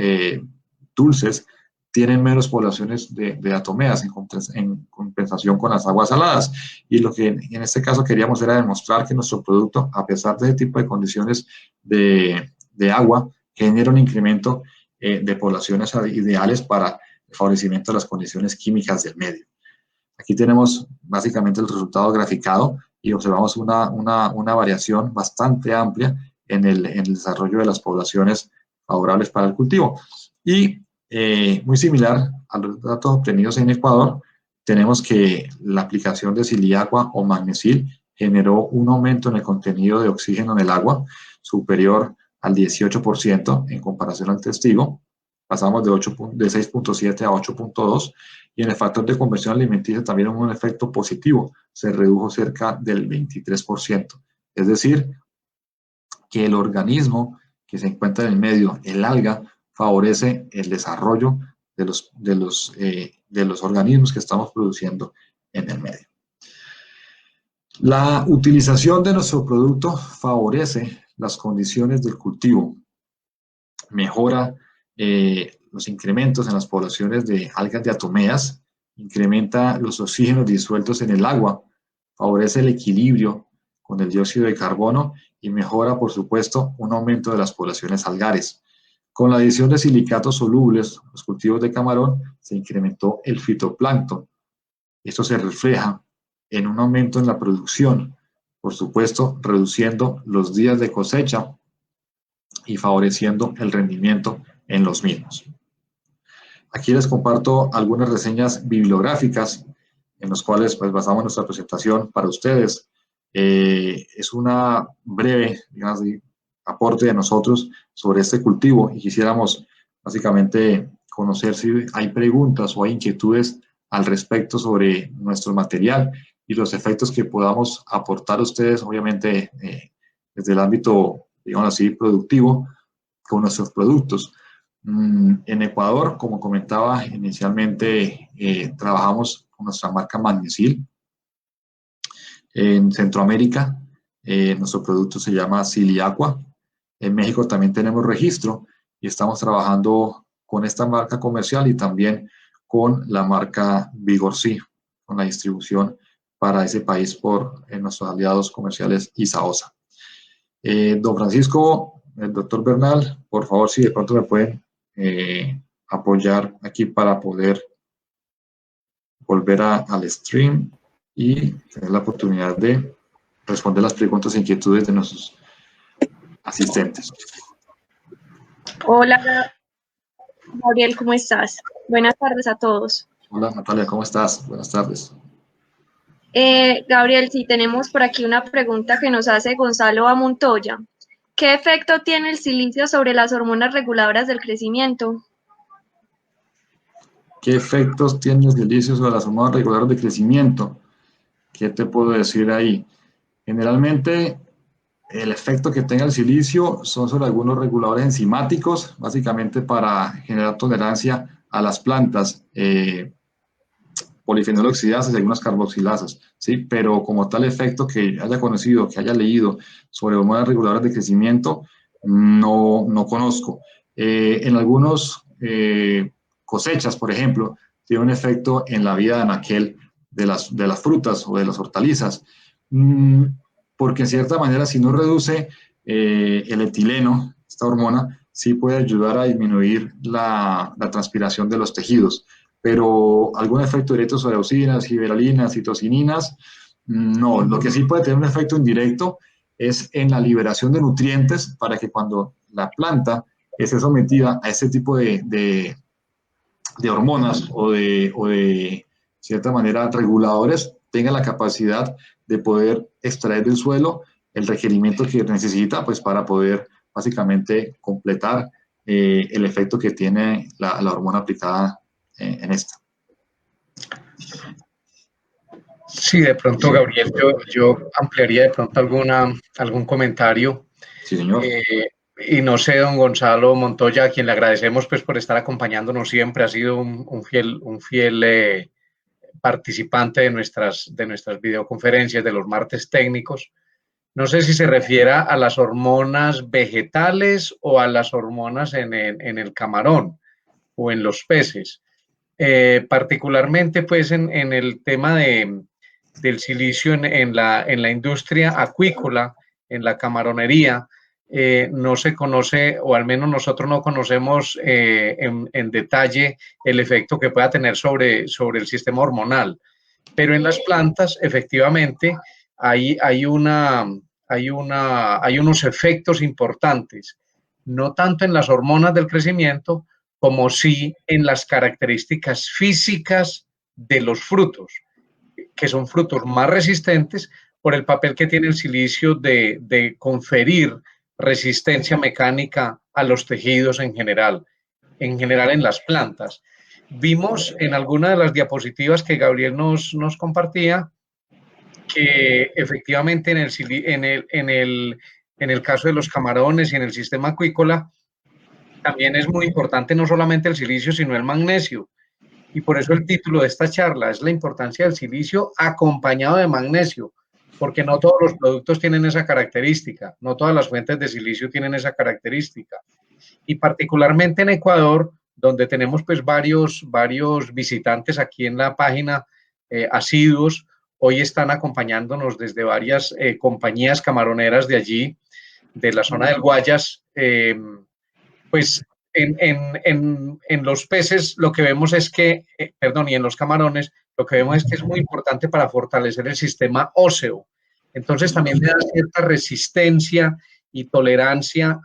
dulces tienen menos poblaciones de diatomeas en compensación con las aguas saladas. Y lo que en este caso queríamos era demostrar que nuestro producto, a pesar de ese tipo de condiciones de agua, genera un incremento de poblaciones ideales para el favorecimiento de las condiciones químicas del medio. Aquí tenemos básicamente el resultado graficado y observamos una variación bastante amplia en el desarrollo de las poblaciones favorables para el cultivo. Y muy similar a los datos obtenidos en Ecuador, tenemos que la aplicación de Siliacua o Magnesil generó un aumento en el contenido de oxígeno en el agua superior al 18% en comparación al testigo. Pasamos de 6.7 a 8.2, y en el factor de conversión alimenticia también hubo un efecto positivo, se redujo cerca del 23%. Es decir, que el organismo que se encuentra en el medio, el alga, favorece el desarrollo de los organismos que estamos produciendo en el medio. La utilización de nuestro producto favorece las condiciones del cultivo, mejora los incrementos en las poblaciones de algas diatomeas, incrementa los oxígenos disueltos en el agua, favorece el equilibrio con el dióxido de carbono y mejora, por supuesto, un aumento de las poblaciones algares. Con la adición de silicatos solubles, los cultivos de camarón, se incrementó el fitoplancton. Esto se refleja en un aumento en la producción, por supuesto, reduciendo los días de cosecha y favoreciendo el rendimiento en los mismos. Aquí les comparto algunas reseñas bibliográficas en las cuales pues, basamos nuestra presentación para ustedes. Es una breve, digamos, aporte de nosotros sobre este cultivo y quisiéramos básicamente conocer si hay preguntas o hay inquietudes al respecto sobre nuestro material y los efectos que podamos aportar a ustedes, obviamente desde el ámbito, digamos así, productivo, con nuestros productos. En Ecuador, como comentaba inicialmente, trabajamos con nuestra marca Magnesil. En Centroamérica, nuestro producto se llama Siliacua. En México también tenemos registro y estamos trabajando con esta marca comercial y también con la marca Vigor-C, con la distribución para ese país por nuestros aliados comerciales ISAOSA. Don Francisco, el doctor Bernal, por favor, si de pronto me pueden apoyar aquí para poder volver al stream y tener la oportunidad de responder las preguntas e inquietudes de nuestros asistentes. Hola, Gabriel, ¿cómo estás? Buenas tardes a todos. Hola, Natalia, ¿cómo estás? Buenas tardes. Gabriel, sí, tenemos por aquí una pregunta que nos hace Gonzalo A. Montoya. ¿Qué efecto tiene el silicio sobre las hormonas reguladoras del crecimiento? ¿Qué efectos tiene el silicio sobre las hormonas reguladoras de crecimiento? ¿Qué te puedo decir ahí? Generalmente, el efecto que tenga el silicio son sobre algunos reguladores enzimáticos, básicamente para generar tolerancia a las plantas, polifenol oxidasas y algunas carboxilasas, ¿sí? Pero como tal efecto que haya conocido, que haya leído sobre hormonas reguladoras de crecimiento, no conozco. En algunos cosechas, por ejemplo, tiene un efecto en la vida de anaquel de las frutas o de las hortalizas, porque en cierta manera si no reduce el etileno, esta hormona, sí puede ayudar a disminuir la transpiración de los tejidos, pero algún efecto directo sobre auxinas, giberalinas, citocininas, no. Lo que sí puede tener un efecto indirecto es en la liberación de nutrientes para que cuando la planta esté sometida a ese tipo de hormonas o de cierta manera reguladores, tenga la capacidad de poder extraer del suelo el requerimiento que necesita pues para poder básicamente completar el efecto que tiene la hormona aplicada en esta. Sí, de pronto, Gabriel, yo ampliaría de pronto algún comentario. Sí, señor. Y no sé, don Gonzalo Montoya, a quien le agradecemos pues por estar acompañándonos siempre, ha sido un fiel participante de nuestras videoconferencias de los martes técnicos. No sé si se refiere a las hormonas vegetales o a las hormonas en el camarón o en los peces. Particularmente pues en el tema del silicio en la industria acuícola, en la camaronería, no se conoce, o al menos nosotros no conocemos en detalle el efecto que pueda tener sobre el sistema hormonal. Pero en las plantas, efectivamente, hay unos efectos importantes, no tanto en las hormonas del crecimiento, como sí en las características físicas de los frutos, que son frutos más resistentes por el papel que tiene el silicio de conferir resistencia mecánica a los tejidos en general en las plantas. Vimos en alguna de las diapositivas que Gabriel nos compartía que efectivamente en el caso de los camarones y en el sistema acuícola también es muy importante no solamente el silicio, sino el magnesio. Y por eso el título de esta charla es la importancia del silicio acompañado de magnesio, porque no todos los productos tienen esa característica, no todas las fuentes de silicio tienen esa característica. Y particularmente en Ecuador, donde tenemos pues varios visitantes aquí en la página asiduos, hoy están acompañándonos desde varias compañías camaroneras de allí, de la zona del Guayas, pues en los peces lo que vemos es que, y en los camarones, lo que vemos es que es muy importante para fortalecer el sistema óseo. Entonces también le da cierta resistencia y tolerancia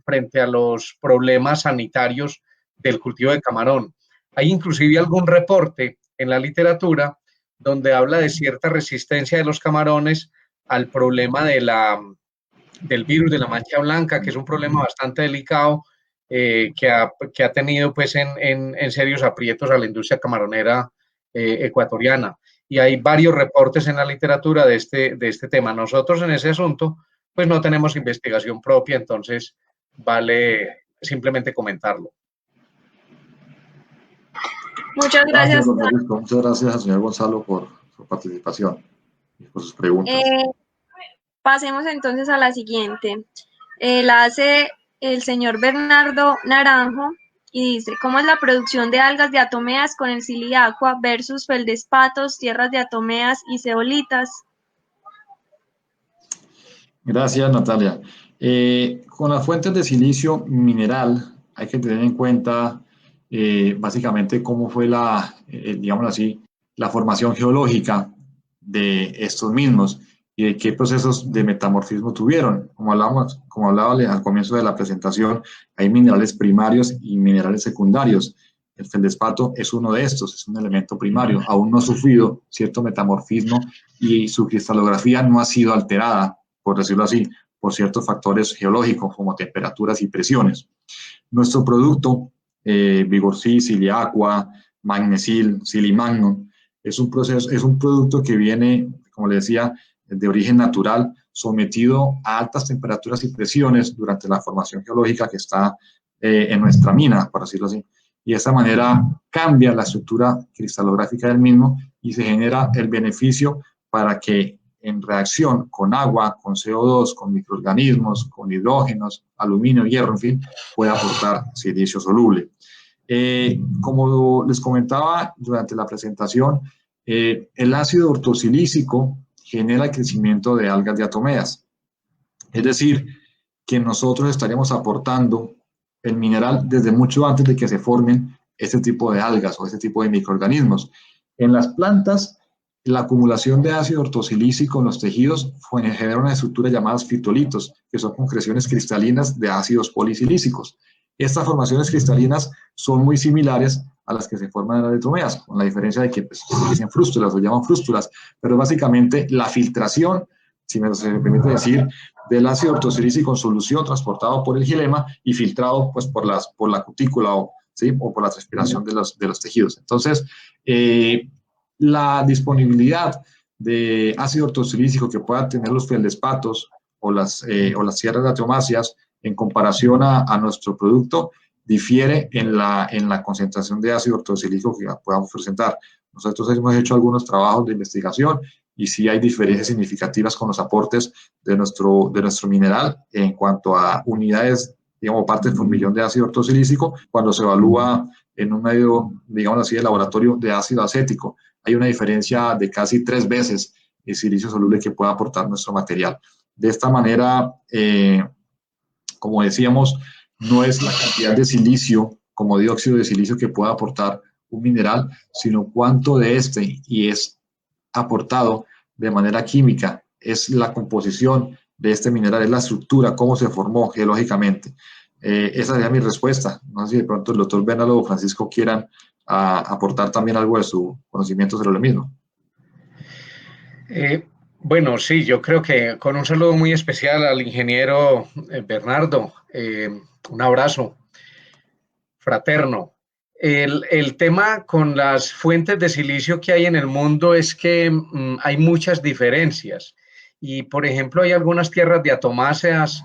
frente a los problemas sanitarios del cultivo de camarón. Hay inclusive algún reporte en la literatura donde habla de cierta resistencia de los camarones al problema del virus de la mancha blanca, que es un problema bastante delicado, que ha tenido pues en serios aprietos a la industria camaronera ecuatoriana. Y hay varios reportes en la literatura de este tema. Nosotros en ese asunto pues no tenemos investigación propia, entonces vale simplemente comentarlo. Muchas gracias. Muchas gracias al señor Gonzalo por su participación y por sus preguntas. Pasemos entonces a la siguiente. La hace el señor Bernardo Naranjo y dice, ¿cómo es la producción de algas diatomeas con el siliacua versus feldespatos, tierras diatomeas y zeolitas? Gracias, Natalia. Con las fuentes de silicio mineral hay que tener en cuenta básicamente cómo fue digámoslo así, la formación geológica de estos mismos y de qué procesos de metamorfismo tuvieron. Como hablaba al comienzo de la presentación, hay minerales primarios y minerales secundarios. El feldespato es uno de estos, es un elemento primario, aún no ha sufrido cierto metamorfismo y su cristalografía no ha sido alterada, por decirlo así, por ciertos factores geológicos como temperaturas y presiones. Nuestro producto, Vigorsil, Siliacua, Magnesil, Silimagnum, es un producto que viene, como le decía, de origen natural, sometido a altas temperaturas y presiones durante la formación geológica que está en nuestra mina, por decirlo así. Y de esta manera cambia la estructura cristalográfica del mismo y se genera el beneficio para que en reacción con agua, con CO2, con microorganismos, con hidrógenos, aluminio, hierro, en fin, pueda aportar silicio soluble. Como les comentaba durante la presentación, el ácido ortosilícico genera el crecimiento de algas diatomeas. Es decir, que nosotros estaríamos aportando el mineral desde mucho antes de que se formen este tipo de algas o este tipo de microorganismos. En las plantas, la acumulación de ácido ortosilícico en los tejidos genera una estructura llamada fitolitos, que son concreciones cristalinas de ácidos polisilícicos. Estas formaciones cristalinas son muy similares a las que se forman en las diatomeas, con la diferencia de que pues, se dicen frústulas o llaman frústulas, pero básicamente la filtración, si me permite decir, del ácido ortosilícico en solución transportado por el xilema y filtrado pues, por la cutícula o por la transpiración de los tejidos. Entonces, la disponibilidad de ácido ortosilícico que puedan tener los feldespatos o las sierras diatomáceas en comparación a nuestro producto difiere en la concentración de ácido ortosilícico que podamos presentar. Nosotros hemos hecho algunos trabajos de investigación y sí hay diferencias significativas con los aportes de nuestro mineral en cuanto a unidades, digamos, partes por millón de ácido ortosilícico cuando se evalúa en un medio, digamos así, de laboratorio de ácido acético. Hay una diferencia de casi 3 veces el silicio soluble que puede aportar nuestro material. De esta manera, como decíamos, no es la cantidad de silicio como dióxido de silicio que pueda aportar un mineral, sino cuánto de este y es aportado de manera química, es la composición de este mineral, es la estructura, cómo se formó geológicamente. Esa sería mi respuesta. No sé si de pronto el doctor Bernardo o Francisco quieran aportar también algo de su conocimiento sobre lo mismo. Bueno, sí, yo creo que con un saludo muy especial al ingeniero Bernardo, un abrazo fraterno. El tema con las fuentes de silicio que hay en el mundo es que hay muchas diferencias y, por ejemplo, hay algunas tierras diatomáceas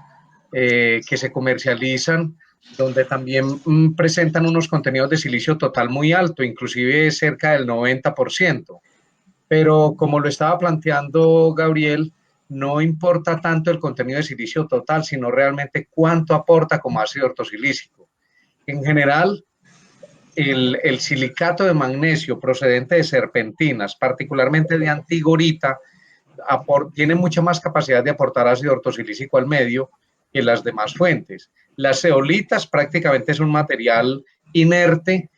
que se comercializan donde también presentan unos contenidos de silicio total muy alto, inclusive cerca del 90%. Pero como lo estaba planteando Gabriel, no importa tanto el contenido de silicio total, sino realmente cuánto aporta como ácido ortosilícico. En general, el silicato de magnesio procedente de serpentinas, particularmente de antigorita, tiene mucha más capacidad de aportar ácido ortosilícico al medio que las demás fuentes. Las zeolitas prácticamente es un material inerte,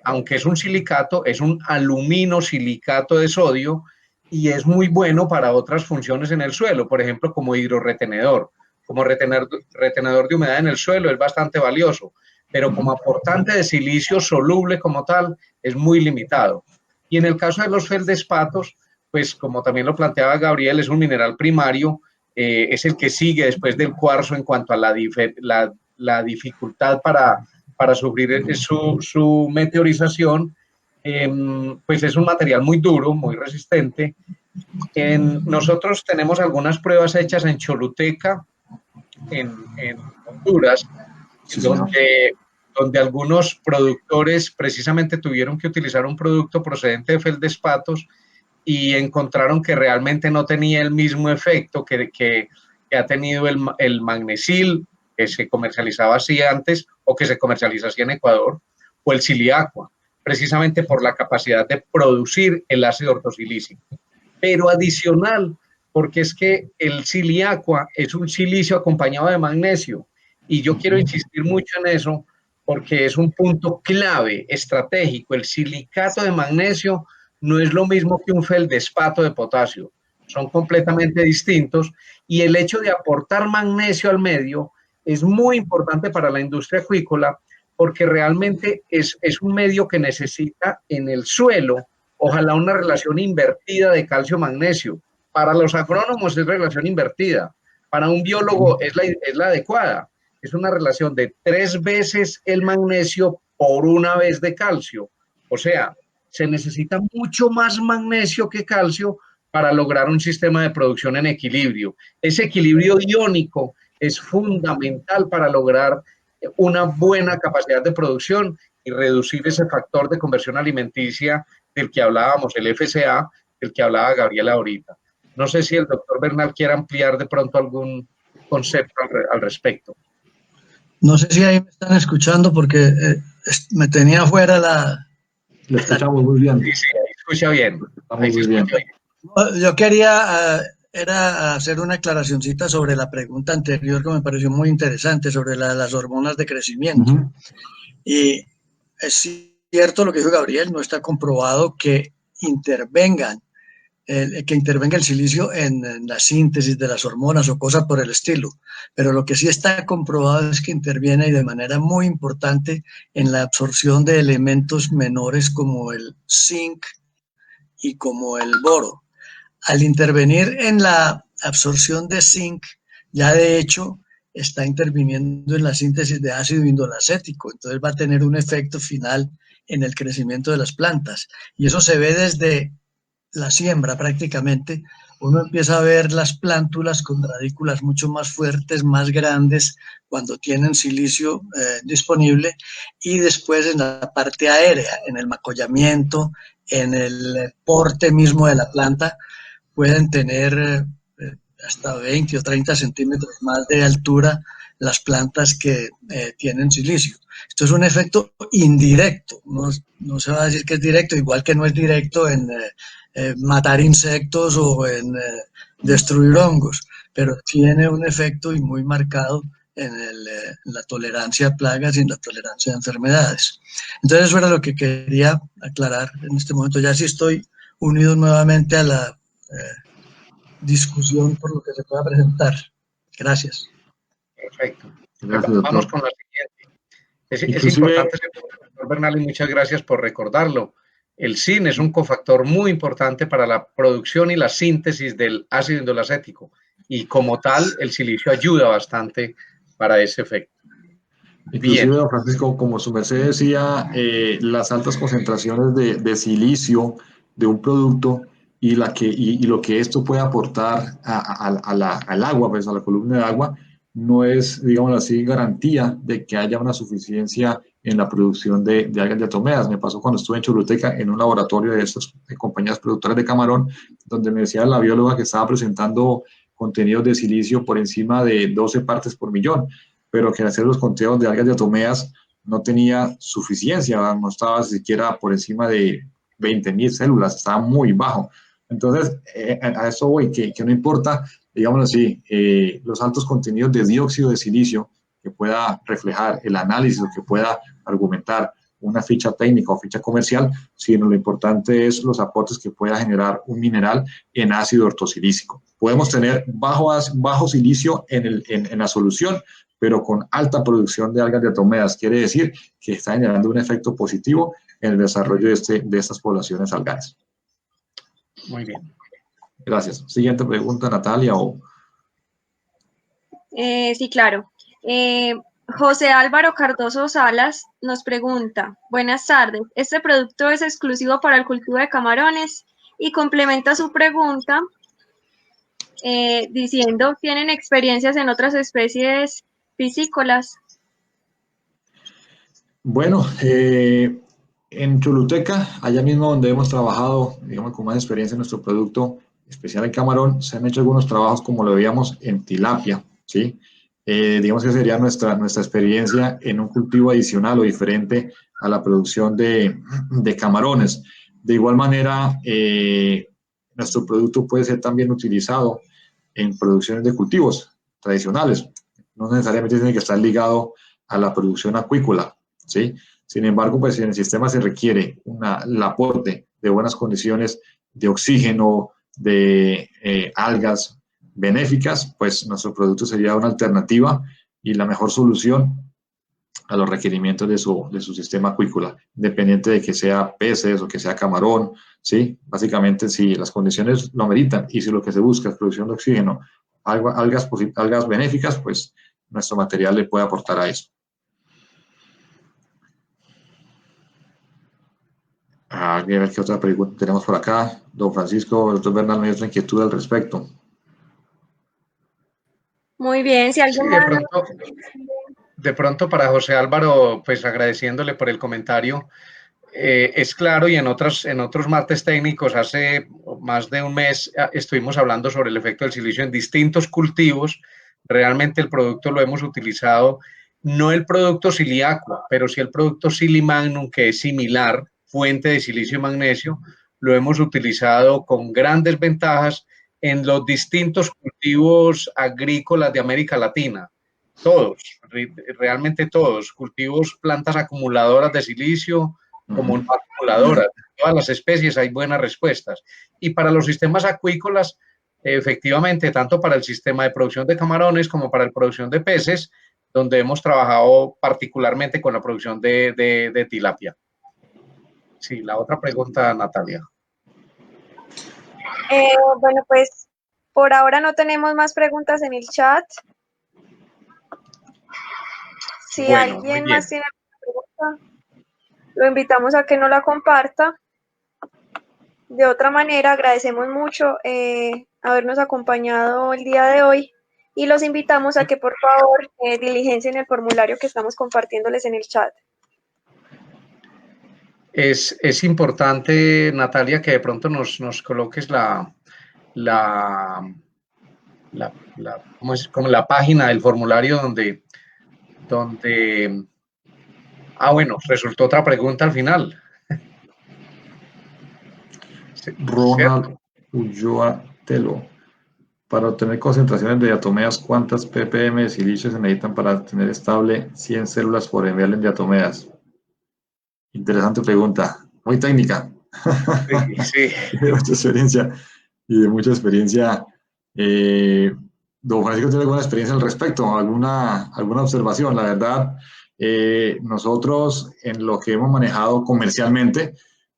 aunque es un silicato, es un aluminosilicato de sodio y es muy bueno para otras funciones en el suelo, por ejemplo, como hidrorretenedor. Como retenedor de humedad en el suelo es bastante valioso, pero como aportante de silicio soluble como tal es muy limitado. Y en el caso de los feldespatos, pues como también lo planteaba Gabriel, es un mineral primario, es el que sigue después del cuarzo en cuanto a la dificultad para sufrir su meteorización, pues es un material muy duro, muy resistente. Nosotros tenemos algunas pruebas hechas en Choluteca, en Honduras, sí, donde algunos productores precisamente tuvieron que utilizar un producto procedente de feldespatos y encontraron que realmente no tenía el mismo efecto que ha tenido el magnesil, que se comercializaba así antes o que se comercializa así en Ecuador, o el siliacua, precisamente por la capacidad de producir el ácido ortosilícico. Pero adicional, porque es que el siliacua es un silicio acompañado de magnesio, y yo quiero insistir mucho en eso porque es un punto clave, estratégico. El silicato de magnesio no es lo mismo que un feldespato de potasio, son completamente distintos, y el hecho de aportar magnesio al medio es muy importante para la industria acuícola porque realmente es un medio que necesita en el suelo, ojalá una relación invertida de calcio-magnesio. Para los agrónomos es relación invertida, para un biólogo es la adecuada. Es una relación de 3 veces el magnesio por 1 vez de calcio. O sea, se necesita mucho más magnesio que calcio para lograr un sistema de producción en equilibrio. Ese equilibrio iónico es fundamental para lograr una buena capacidad de producción y reducir ese factor de conversión alimenticia del que hablábamos, el FCA, del que hablaba Gabriela ahorita. No sé si el doctor Bernal quiere ampliar de pronto algún concepto al respecto. No sé si ahí me están escuchando porque me tenía afuera la... Lo escuchamos muy bien. Sí, ahí escucha bien. Ahí se escucha bien. Yo quería era hacer una aclaracioncita sobre la pregunta anterior que me pareció muy interesante sobre las hormonas de crecimiento. Y es cierto lo que dijo Gabriel, no está comprobado que intervenga el silicio en la síntesis de las hormonas o cosas por el estilo, pero lo que sí está comprobado es que interviene y de manera muy importante en la absorción de elementos menores como el zinc y como el boro. Al intervenir en la absorción de zinc, ya de hecho está interviniendo en la síntesis de ácido indolacético, entonces va a tener un efecto final en el crecimiento de las plantas. Y eso se ve desde la siembra prácticamente. Uno empieza a ver las plántulas con radículas mucho más fuertes, más grandes, cuando tienen silicio disponible, y después en la parte aérea, en el macollamiento, en el porte mismo de la planta, pueden tener hasta 20 o 30 centímetros más de altura las plantas que tienen silicio. Esto es un efecto indirecto, no se va a decir que es directo, igual que no es directo en matar insectos o en destruir hongos, pero tiene un efecto y muy marcado en la tolerancia a plagas y en la tolerancia a enfermedades. Entonces eso era lo que quería aclarar en este momento. Ya sí estoy unido nuevamente a la discusión por lo que se pueda presentar. Gracias. Perfecto. Gracias, vamos con la siguiente. Es importante, doctor Bernal, y muchas gracias por recordarlo. El zinc es un cofactor muy importante para la producción y la síntesis del ácido indolacético, y como tal, el silicio ayuda bastante para ese efecto. Inclusive, don Francisco, como su merced decía, las altas concentraciones de silicio de un producto y lo que esto puede aportar al agua, pues a la columna de agua, no es, digamos así, garantía de que haya una suficiencia en la producción de algas diatomeas. Me pasó cuando estuve en Choluteca, en un laboratorio de estas compañías productoras de camarón, donde me decía la bióloga que estaba presentando contenidos de silicio por encima de 12 partes por millón, pero que al hacer los conteos de algas diatomeas no tenía suficiencia, no estaba siquiera por encima de 20.000 células, estaba muy bajo. Entonces, a eso voy, que no importa, digámoslo así, los altos contenidos de dióxido de silicio que pueda reflejar el análisis o que pueda argumentar una ficha técnica o ficha comercial, sino lo importante es los aportes que pueda generar un mineral en ácido ortosilícico. Podemos tener bajo silicio en la solución, pero con alta producción de algas diatomeas. Quiere decir que está generando un efecto positivo en el desarrollo de estas poblaciones algares. Muy bien. Gracias. Siguiente pregunta, Natalia. Sí, claro. José Álvaro Cardoso Salas nos pregunta: buenas tardes, ¿este producto es exclusivo para el cultivo de camarones? Y complementa su pregunta diciendo: ¿tienen experiencias en otras especies piscícolas? Bueno, en Choluteca, allá mismo donde hemos trabajado, digamos, con más experiencia en nuestro producto, especial en camarón, se han hecho algunos trabajos como lo veíamos en tilapia, ¿sí? Digamos que sería nuestra experiencia en un cultivo adicional o diferente a la producción de camarones. De igual manera, nuestro producto puede ser también utilizado en producciones de cultivos tradicionales. No necesariamente tiene que estar ligado a la producción acuícola, ¿sí? Sin embargo, pues en el sistema se requiere el aporte de buenas condiciones de oxígeno, de algas benéficas, pues nuestro producto sería una alternativa y la mejor solución a los requerimientos de su sistema acuícola, independiente de que sea peces o que sea camarón, ¿sí? Básicamente, si las condiciones lo ameritan y si lo que se busca es producción de oxígeno, algas benéficas, pues nuestro material le puede aportar a eso. A ver qué otra pregunta tenemos por acá. Don Francisco, el doctor Bernal me dio otra inquietud al respecto. Muy bien, si Sí, alguien más... de pronto para José Álvaro, pues agradeciéndole por el comentario. Es claro, y en otros martes técnicos, hace más de un mes estuvimos hablando sobre el efecto del silicio en distintos cultivos. Realmente el producto lo hemos utilizado, no el producto Siliaqua, pero sí el producto Silimagnum, que es similar, fuente de silicio y magnesio, lo hemos utilizado con grandes ventajas en los distintos cultivos agrícolas de América Latina. Todos, realmente todos, cultivos, plantas acumuladoras de silicio, como no acumuladoras, todas las especies hay buenas respuestas. Y para los sistemas acuícolas, efectivamente, tanto para el sistema de producción de camarones como para la producción de peces, donde hemos trabajado particularmente con la producción de tilapia. Sí, la otra pregunta, Natalia. Bueno, pues por ahora no tenemos más preguntas en el chat. Si Bueno, alguien más tiene alguna pregunta, lo invitamos a que nos la comparta. De otra manera, agradecemos mucho habernos acompañado el día de hoy y los invitamos a que por favor diligencien el formulario que estamos compartiéndoles en el chat. Es importante, Natalia, que de pronto nos coloques como la página del formulario donde bueno, resultó otra pregunta al final. Ronald Ulloa Telo. Para obtener concentraciones de diatomeas, ¿cuántas ppm de silicio se necesitan para tener estable 100 células por ml en diatomeas? Interesante pregunta, muy técnica. Sí. De mucha experiencia y de mucha experiencia. Don Francisco tiene alguna experiencia al respecto, alguna observación. La verdad, nosotros en lo que hemos manejado comercialmente,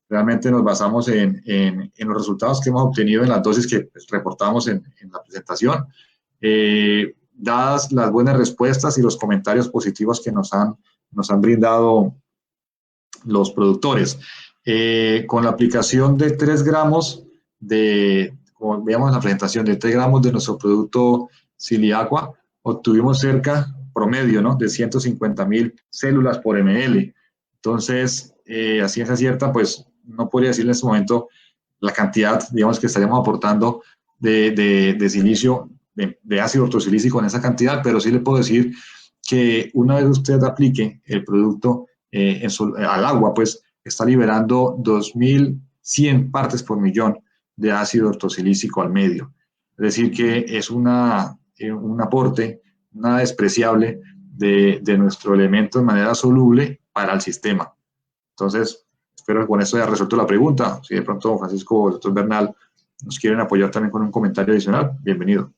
realmente nos basamos en los resultados que hemos obtenido en las dosis que reportamos en la presentación. Dadas las buenas respuestas y los comentarios positivos que nos han brindado los productores. Con la aplicación de 3 gramos como veíamos en la presentación, de 3 gramos de nuestro producto Siliaqua, obtuvimos cerca, promedio, ¿no?, de 150,000 células por ml. Entonces, a ciencia cierta, pues no podría decir en este momento la cantidad, digamos, que estaríamos aportando de silicio, de ácido ortosilícico en esa cantidad, pero sí le puedo decir que una vez usted aplique el producto al agua, pues está liberando 2.100 partes por millón de ácido ortosilícico al medio. Es decir, que es un aporte nada despreciable de nuestro elemento de manera soluble para el sistema. Entonces, espero que con esto haya resuelto la pregunta. Si de pronto Francisco o el doctor Bernal nos quieren apoyar también con un comentario adicional, bienvenido.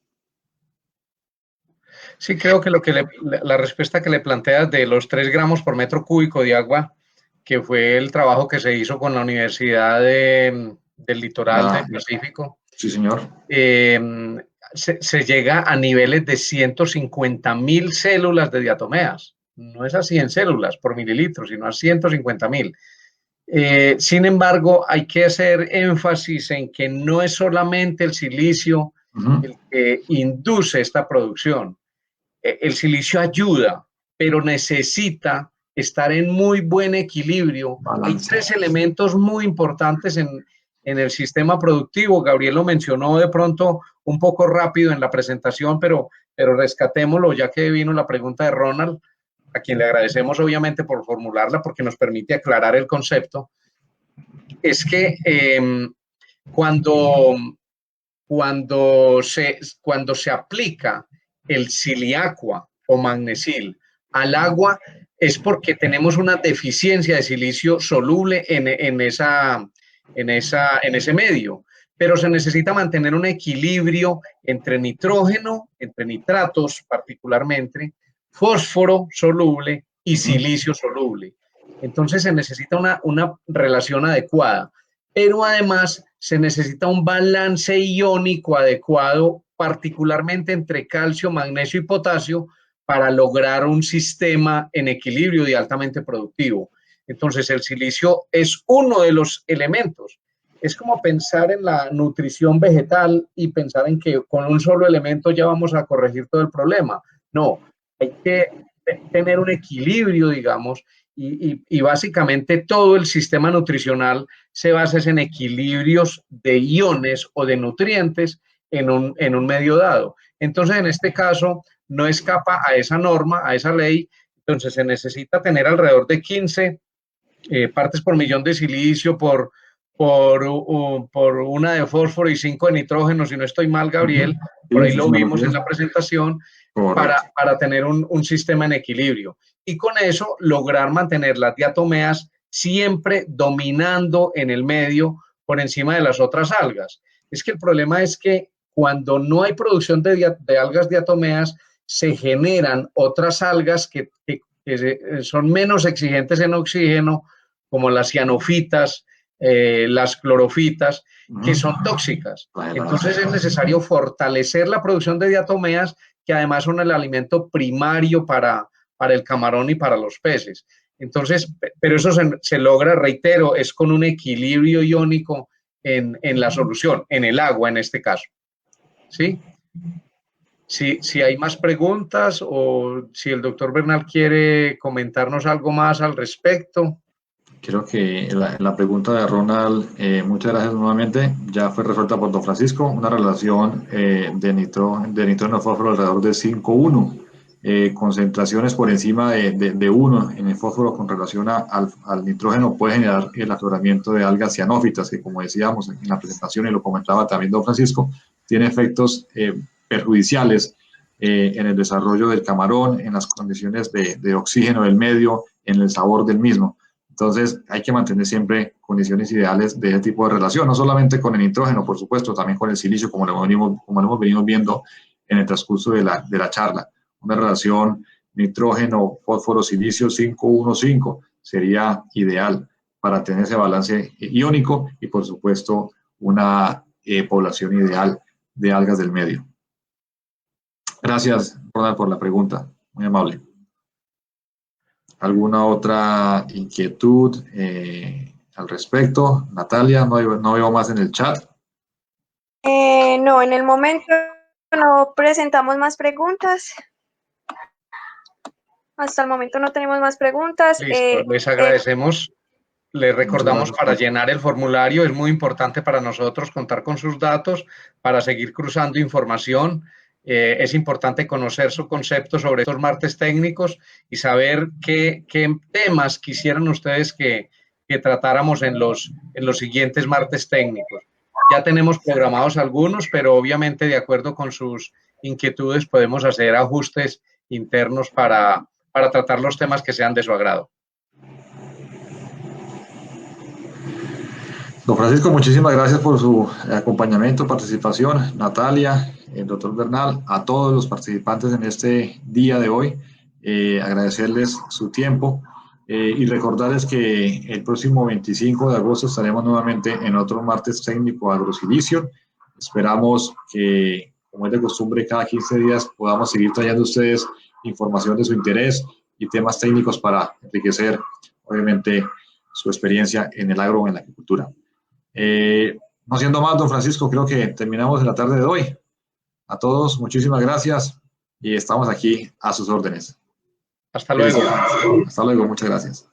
Sí, creo que la respuesta que le planteas de los 3 gramos por metro cúbico de agua, que fue el trabajo que se hizo con la Universidad del Litoral del Pacífico. Sí, señor. Se llega a niveles de 150,000 células de diatomeas. No es a 100 células por mililitro, sino a 150,000. Sin embargo, hay que hacer énfasis en que no es solamente el silicio el que induce esta producción. El silicio ayuda, pero necesita estar en muy buen equilibrio. Balance. Hay 3 elementos muy importantes en el sistema productivo. Gabriel lo mencionó de pronto un poco rápido en la presentación, pero rescatémoslo ya que vino la pregunta de Ronald, a quien le agradecemos obviamente por formularla porque nos permite aclarar el concepto. Es que cuando se aplica el Siliaqua o magnesil al agua es porque tenemos una deficiencia de silicio soluble en ese medio, pero se necesita mantener un equilibrio entre nitrógeno, entre nitratos particularmente, fósforo soluble y silicio soluble. Entonces se necesita una relación adecuada, pero además se necesita un balance iónico adecuado, particularmente entre calcio, magnesio y potasio, para lograr un sistema en equilibrio y altamente productivo. Entonces, el silicio es uno de los elementos. Es como pensar en la nutrición vegetal y pensar en que con un solo elemento ya vamos a corregir todo el problema. No, hay que tener un equilibrio, digamos, y básicamente todo el sistema nutricional se basa en equilibrios de iones o de nutrientes en un medio dado. Entonces, en este caso, no escapa a esa norma, a esa ley. Entonces, se necesita tener alrededor de 15 partes por millón de silicio por una de fósforo y 5 de nitrógeno, si no estoy mal, Gabriel, por ahí lo vimos en la presentación, para tener un sistema en equilibrio. Y con eso lograr mantener las diatomeas siempre dominando en el medio por encima de las otras algas. Es que el problema es que cuando no hay producción de algas diatomeas, se generan otras algas que son menos exigentes en oxígeno, como las cianofitas, las clorofitas, que son tóxicas. Entonces es necesario fortalecer la producción de diatomeas, que además son el alimento primario para el camarón y para los peces. Entonces, pero eso se logra, reitero, es con un equilibrio iónico en la solución, en el agua en este caso. ¿Sí? Si hay más preguntas o si el doctor Bernal quiere comentarnos algo más al respecto. Creo que la pregunta de Ronald, muchas gracias nuevamente, ya fue resuelta por don Francisco, una relación de nitrógeno fósforo alrededor de 5:1, concentraciones por encima de 1 en el fósforo con relación al nitrógeno puede generar el afloramiento de algas cianófitas, que como decíamos en la presentación y lo comentaba también don Francisco, tiene efectos perjudiciales en el desarrollo del camarón, en las condiciones de oxígeno del medio, en el sabor del mismo. Entonces hay que mantener siempre condiciones ideales de ese tipo de relación, no solamente con el nitrógeno, por supuesto, también con el silicio, como lo hemos venido viendo en el transcurso de la charla. Una relación nitrógeno, fósforo, silicio 5:1:5 sería ideal para tener ese balance iónico y, por supuesto, una población ideal de algas del medio. Gracias, Ronald, por la pregunta. Muy amable. ¿Alguna otra inquietud al respecto? Natalia, no veo más en el chat. No, en el momento no presentamos más preguntas. Hasta el momento no tenemos más preguntas. Listo, les agradecemos. Les recordamos para llenar el formulario, es muy importante para nosotros contar con sus datos para seguir cruzando información. Es importante conocer su concepto sobre estos martes técnicos y saber qué temas quisieran ustedes que tratáramos en los siguientes martes técnicos. Ya tenemos programados algunos, pero obviamente de acuerdo con sus inquietudes podemos hacer ajustes internos para tratar los temas que sean de su agrado. Don Francisco, muchísimas gracias por su acompañamiento, participación. Natalia, el doctor Bernal, a todos los participantes en este día de hoy, agradecerles su tiempo y recordarles que el próximo 25 de agosto estaremos nuevamente en otro martes técnico agrosilicio. Esperamos que, como es de costumbre, cada 15 días podamos seguir trayendo a ustedes información de su interés y temas técnicos para enriquecer, obviamente, su experiencia en el agro o en la agricultura. No siendo más, don Francisco, creo que terminamos en la tarde de hoy. A todos, muchísimas gracias y estamos aquí a sus órdenes. Hasta luego. Hasta luego, muchas gracias.